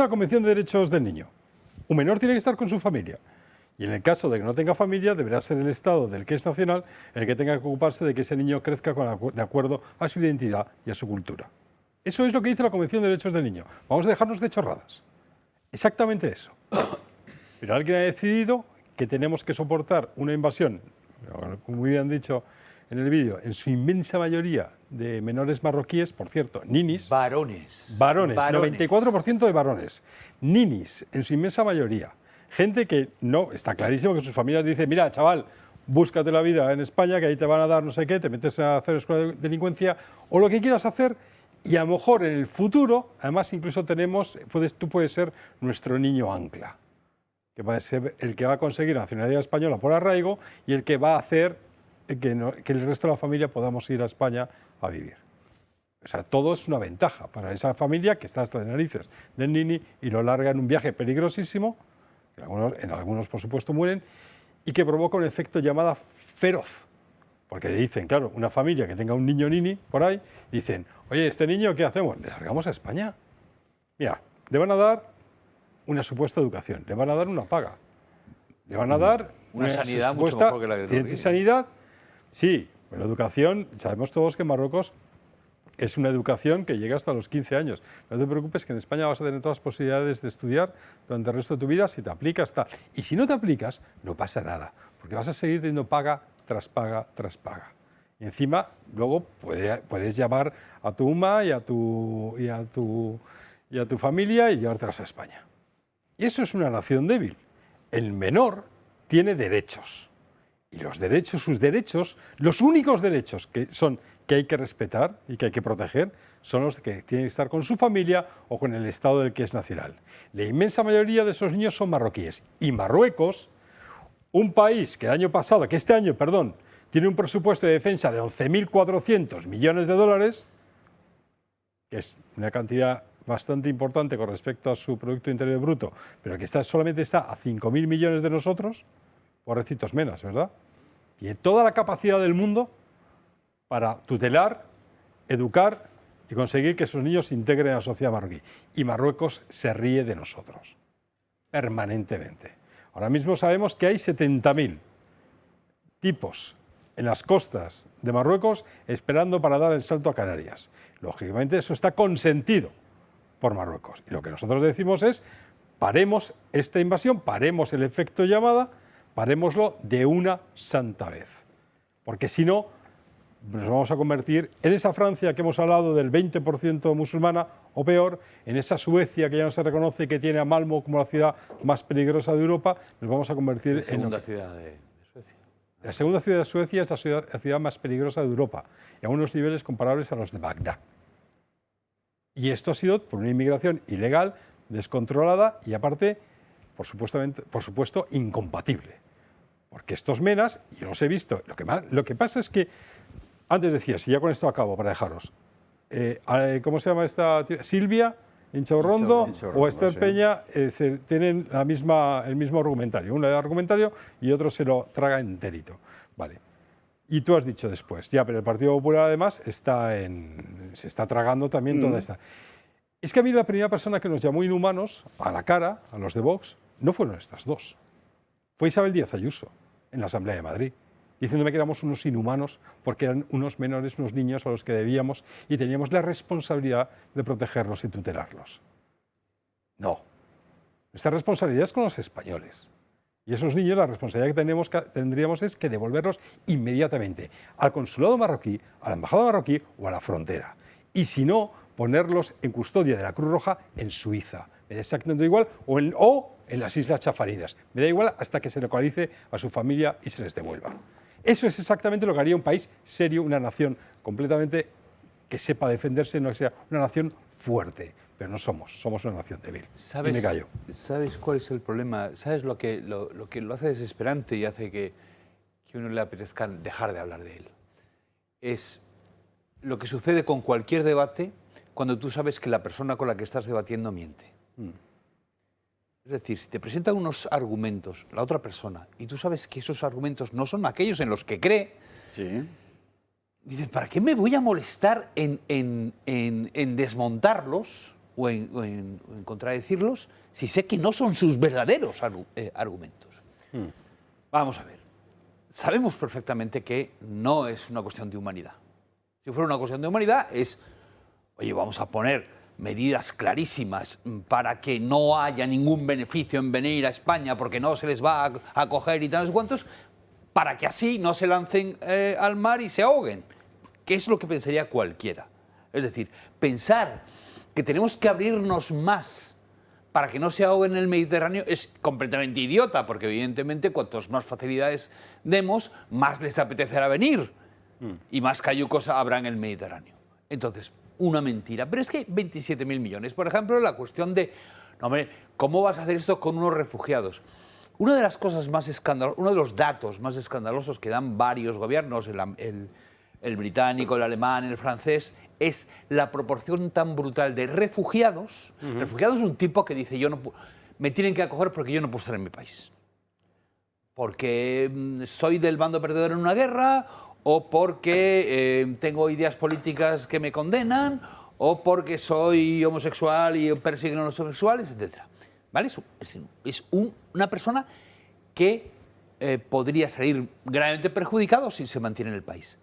la Convención de Derechos del Niño. Un menor tiene que estar con su familia. Y en el caso de que no tenga familia, deberá ser el Estado del que es nacional el que tenga que ocuparse de que ese niño crezca de acuerdo a su identidad y a su cultura. Eso es lo que dice la Convención de Derechos del Niño. Vamos a dejarnos de chorradas. Exactamente eso. Pero alguien ha decidido que tenemos que soportar una invasión, como muy bien dicho en el vídeo, en su inmensa mayoría de menores marroquíes, por cierto, ninis. Varones. 94% de varones. Ninis, en su inmensa mayoría. Gente que no, está clarísimo que sus familias dicen, mira, chaval, búscate la vida en España, que ahí te van a dar no sé qué, te metes a hacer escuela de delincuencia, o lo que quieras hacer, y a lo mejor en el futuro, además incluso tú puedes ser nuestro niño ancla, que va a ser el que va a conseguir la nacionalidad española por arraigo y el que va a hacer que el resto de la familia podamos ir a España a vivir. O sea, todo es una ventaja para esa familia que está hasta de narices del nini y lo larga en un viaje peligrosísimo, en algunos por supuesto mueren, y que provoca un efecto llamada feroz. Porque le dicen, claro, una familia que tenga un niño nini por ahí, dicen, oye, ¿este niño qué hacemos? ¿Le largamos a España? Mira, le van a dar una supuesta educación, le van a dar una paga, le van a dar una sanidad mucho mejor que la que tiene sanidad, sí, pero la educación, sabemos todos que en Marruecos es una educación que llega hasta los 15 años. No te preocupes que en España vas a tener todas las posibilidades de estudiar durante el resto de tu vida si te aplicas tal. Y si no te aplicas, no pasa nada, porque vas a seguir teniendo paga tras paga tras paga. Y encima, luego puedes llamar a tu UMA y a tu familia y llevártelas a España. Y eso es una nación débil. El menor tiene derechos. Y los derechos, sus derechos, los únicos derechos que hay que respetar y que hay que proteger, son los que tienen que estar con su familia o con el Estado del que es nacional. La inmensa mayoría de esos niños son marroquíes. Y Marruecos, un país que este año, tiene un presupuesto de defensa de 11.400 millones de dólares, que es una cantidad bastante importante con respecto a su Producto Interior Bruto, pero que solamente está a 5.000 millones de nosotros, pobrecitos menos, ¿verdad? Tiene toda la capacidad del mundo para tutelar, educar y conseguir que esos niños se integren a la sociedad marroquí. Y Marruecos se ríe de nosotros, permanentemente. Ahora mismo sabemos que hay 70.000 tipos en las costas de Marruecos esperando para dar el salto a Canarias. Lógicamente eso está consentido por Marruecos. Y lo que nosotros decimos es, paremos esta invasión, paremos el efecto llamada, parémoslo de una santa vez. Porque si no, nos vamos a convertir en esa Francia que hemos hablado del 20% musulmana, o peor, en esa Suecia que ya no se reconoce y que tiene a Malmö como la ciudad más peligrosa de Europa, nos vamos a convertir la segunda ciudad de Suecia. La segunda ciudad de Suecia es la ciudad más peligrosa de Europa, y a unos niveles comparables a los de Bagdad. Y esto ha sido por una inmigración ilegal, descontrolada y aparte, por supuesto, incompatible. Porque estos menas, yo los he visto, lo que pasa es que, antes decía, si ya con esto acabo para dejaros, ¿cómo se llama esta tía? Silvia Inchaurrondo o Esther sí. Peña tienen el mismo argumentario. Uno le da argumentario y otro se lo traga enterito. Vale. Y tú has dicho después, ya, pero el Partido Popular además se está tragando también toda esta. Es que a mí la primera persona que nos llamó inhumanos a la cara, a los de Vox, no fueron estas dos. Fue Isabel Díaz Ayuso, en la Asamblea de Madrid, diciéndome que éramos unos inhumanos porque eran unos menores, unos niños a los que debíamos y teníamos la responsabilidad de protegerlos y tutelarlos. No Nuestra responsabilidad es con los españoles. Y esos niños, la responsabilidad que tendríamos es que devolverlos inmediatamente al consulado marroquí, a la embajada marroquí o a la frontera. Y si no, ponerlos en custodia de la Cruz Roja en Suiza. Me da exactamente igual, o en las Islas Chafarinas. Me da igual hasta que se localice a su familia y se les devuelva. Eso es exactamente lo que haría un país serio, una nación completamente que sepa defenderse, no que sea una nación fuerte. Pero no somos una nación débil. Y me callo. ¿Sabes cuál es el problema? ¿Sabes lo que lo hace desesperante y hace que a uno le apetezca dejar de hablar de él? Es lo que sucede con cualquier debate cuando tú sabes que la persona con la que estás debatiendo miente. Es decir, si te presentan unos argumentos la otra persona y tú sabes que esos argumentos no son aquellos en los que cree, dices, ¿para qué me voy a molestar en desmontarlos o en contradecirlos si sé que no son sus verdaderos argumentos? Vamos a ver. Sabemos perfectamente que no es una cuestión de humanidad. Si fuera una cuestión de humanidad es, oye, vamos a poner medidas clarísimas para que no haya ningún beneficio en venir a España porque no se les va a acoger y tales cuantos, para que así no se lancen al mar y se ahoguen, que es lo que pensaría cualquiera. Es decir, pensar que tenemos que abrirnos más para que no se ahoguen en el Mediterráneo es completamente idiota, porque evidentemente cuantas más facilidades demos, más les apetecerá venir y más cayucos habrá en el Mediterráneo. Entonces, una mentira. Pero es que 27.000 millones. Por ejemplo, la cuestión de, no, hombre, ¿cómo vas a hacer esto con unos refugiados? Una de las cosas más escandalosas, uno de los datos más escandalosos que dan varios gobiernos, el británico, el alemán, el francés, es la proporción tan brutal de refugiados. Refugiados es un tipo que dice, me tienen que acoger porque yo no puedo estar en mi país. Porque soy del bando perdedor en una guerra, o porque tengo ideas políticas que me condenan, o porque soy homosexual y persiguen a los homosexuales, etc. ¿Vale? Es una persona que podría salir gravemente perjudicado si se mantiene en el país.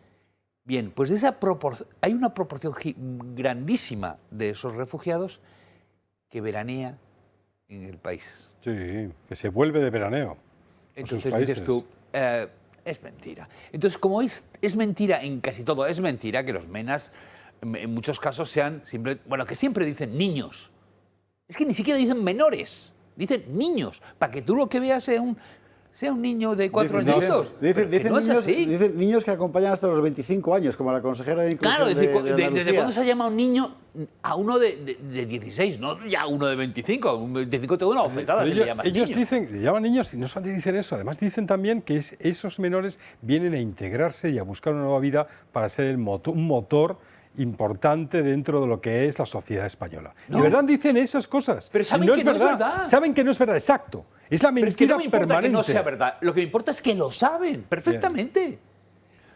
Bien, pues hay una proporción grandísima de esos refugiados que veranea en el país. Sí, que se vuelve de veraneo. Entonces dices tú, es mentira. Entonces, como es mentira en casi todo, es mentira que los menas en muchos casos sean que siempre dicen niños. Es que ni siquiera dicen menores, dicen niños, para que tú lo que veas sea un niño de 4 añitos. Dicen niños que acompañan hasta los 25 años, como la consejera de Inclusión de Andalucía. ¿Desde cuándo se ha llamado niño a uno de 16? No ya a uno de 25. Un 25 te da una ofetada, se le llama ellos niño. le llaman niños y no solamente dicen eso, además dicen también que esos menores vienen a integrarse y a buscar una nueva vida para ser un motor importante dentro de lo que es la sociedad española. No. De verdad dicen esas cosas. Pero saben que no es verdad. Saben que no es verdad, exacto. Es la mentira permanente. Pero es que no me importa que no sea verdad. Lo que me importa es que lo saben perfectamente. Bien.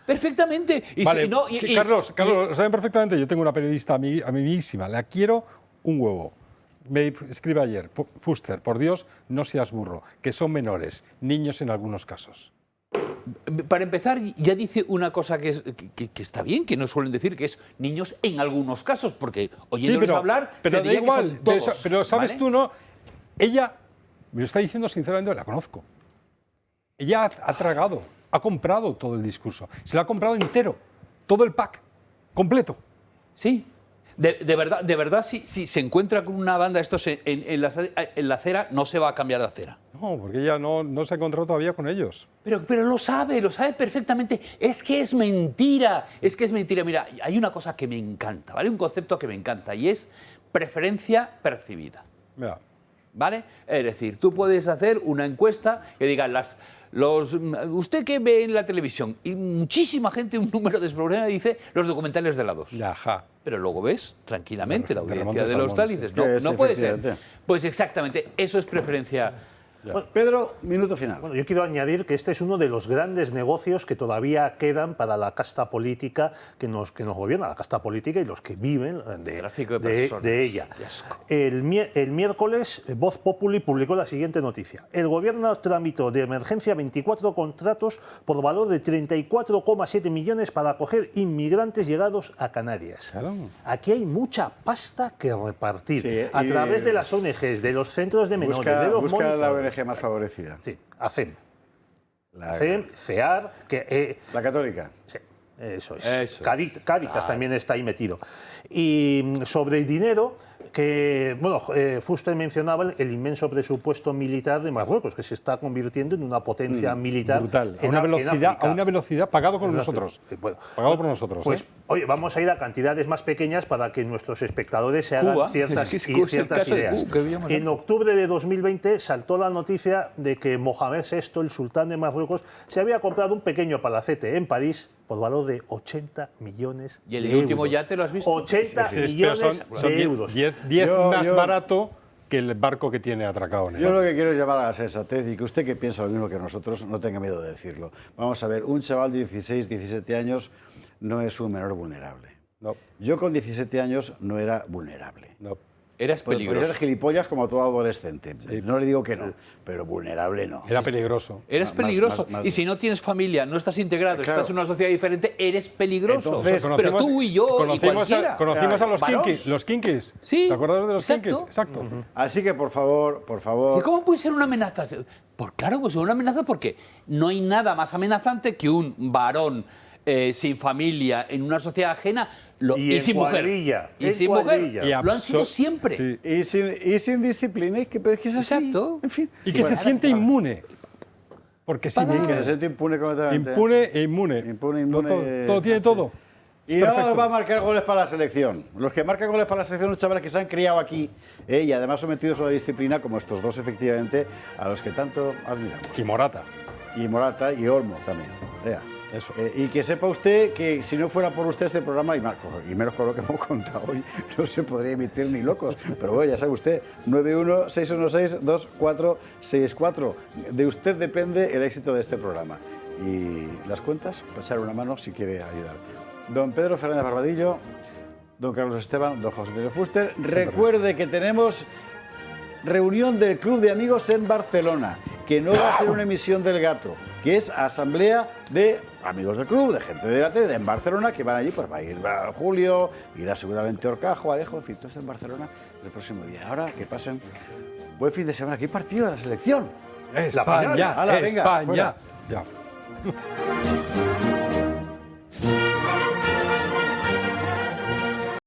Perfectamente. Vale, Carlos, lo saben perfectamente. Yo tengo una periodista amiguísima. La quiero un huevo. Me escribe ayer, Fuster, por Dios, no seas burro, que son menores, niños en algunos casos. Para empezar, ya dice una cosa que está bien, que no suelen decir, que es niños en algunos casos, porque oyéndoles hablar, pero se diría que son todos, pero sabes, ¿vale? Tú, ¿no? Ella, me lo está diciendo sinceramente, la conozco. Ella ha tragado, ha comprado todo el discurso, se lo ha comprado entero, todo el pack, completo. Sí. De verdad, si se encuentra con una banda estos en la acera, no se va a cambiar de acera. No, porque ella no se ha encontrado todavía con ellos. Pero lo sabe perfectamente. Es que es mentira. Mira, hay una cosa que me encanta, ¿vale? Un concepto que me encanta y es preferencia percibida. Mira. ¿Vale? Es decir, tú puedes hacer una encuesta que diga ¿usted qué ve en la televisión? Y muchísima gente, un número desproporcionado, dice los documentales de la 2. Ajá. Pero luego ves tranquilamente la audiencia de los tal y dices, no puede ser. Pues exactamente, eso es preferencia Bueno, Pedro, minuto final. Bueno, yo quiero añadir que este es uno de los grandes negocios que todavía quedan para la casta política que nos gobierna, la casta política y los que viven de ella. El miércoles, Voz Populi publicó la siguiente noticia. El gobierno tramitó de emergencia 24 contratos por valor de 34,7 millones para acoger inmigrantes llegados a Canarias. Claro. Aquí hay mucha pasta que repartir Sí, a través de las ONGs, de los centros de menores, de los Busca la monitores. ONG más favorecida. Sí, ACEM. La, ACEM, CEAR, la católica. sí, eso es. Eso. Cáritas también está ahí metido. Y sobre el dinero, que, bueno, Fuster mencionaba el inmenso presupuesto militar de Marruecos, que se está convirtiendo en una potencia militar. Brutal. en A una África. velocidad pagado con nosotros. Bueno, Pagado por nosotros. pues, oye, vamos a ir a cantidades más pequeñas para que nuestros espectadores se hagan Cuba. ciertas, Es el ciertas caso de ideas. Cuba, que veíamos En octubre de 2020 saltó la noticia de que Mohamed VI, el sultán de Marruecos, se había comprado un pequeño palacete en París por valor de 80 millones ¿Y el de último euros. yate lo has visto? 80 Pero millones de euros. 10 más barato que el barco que tiene atracado en él. Yo lo que quiero es llamar a la sensatez y que usted, que piensa lo mismo que nosotros, no tenga miedo de decirlo. Vamos a ver, un chaval de 16, 17 años no es un menor vulnerable. No, Yo con 17 años no era vulnerable. no. Eras Podría peligroso. ser gilipollas como todo adolescente. No le digo que no, pero vulnerable no. Era peligroso. Eres Más- peligroso. más- Y si no tienes familia, no estás integrado, Claro. estás en una sociedad diferente, eres peligroso. Entonces, pero tú y yo y cualquiera. Conocimos a Varón. los kinkis. Sí, ¿Te acuerdas de los exacto. kinkis? Exacto. Así que, por favor, ¿Y cómo puede ser una amenaza? Pues claro, pues una amenaza porque no hay nada más amenazante que un varón sin familia en una sociedad ajena Y y en sin mujer. cuadrilla, Y en sin cuadrilla. mujer. Lo han sido siempre. Sí. y sin disciplina, pero es que es así. Exacto. En fin. Y que se siente inmune. Porque sí, Que se siente impune completamente. impune e inmune. Impune, No, inmune, todo tiene todo. Y Es no perfecto. va a marcar goles para la selección. Los que marcan goles para la selección son los chavales que se han criado aquí y además sometidos a la disciplina, como estos dos, efectivamente, a los que tanto admiramos. Y Morata. Y Morata y Olmo también. Vea. Eso. Y que sepa usted que si no fuera por usted este programa, y menos con lo que hemos contado hoy, no se podría emitir ni locos. Pero bueno, ya sabe usted, 916162464. De usted depende el éxito de este programa. Y las cuentas, echar una mano si quiere ayudar. Don Pedro Fernández Barbadillo, don Carlos Esteban, don José Antonio Fuster. Recuerde que tenemos reunión del Club de Amigos en Barcelona, que no va a ser una emisión del Gato, que es asamblea de amigos del club, de gente de la TED en Barcelona, que van allí, pues va a ir Julio, irá seguramente Orcajo, Alejo, en fin, todo esto en Barcelona el próximo día. Ahora que pasen buen fin de semana. Aquí partido de la selección. España, Hala, venga, España. fuera. Ya.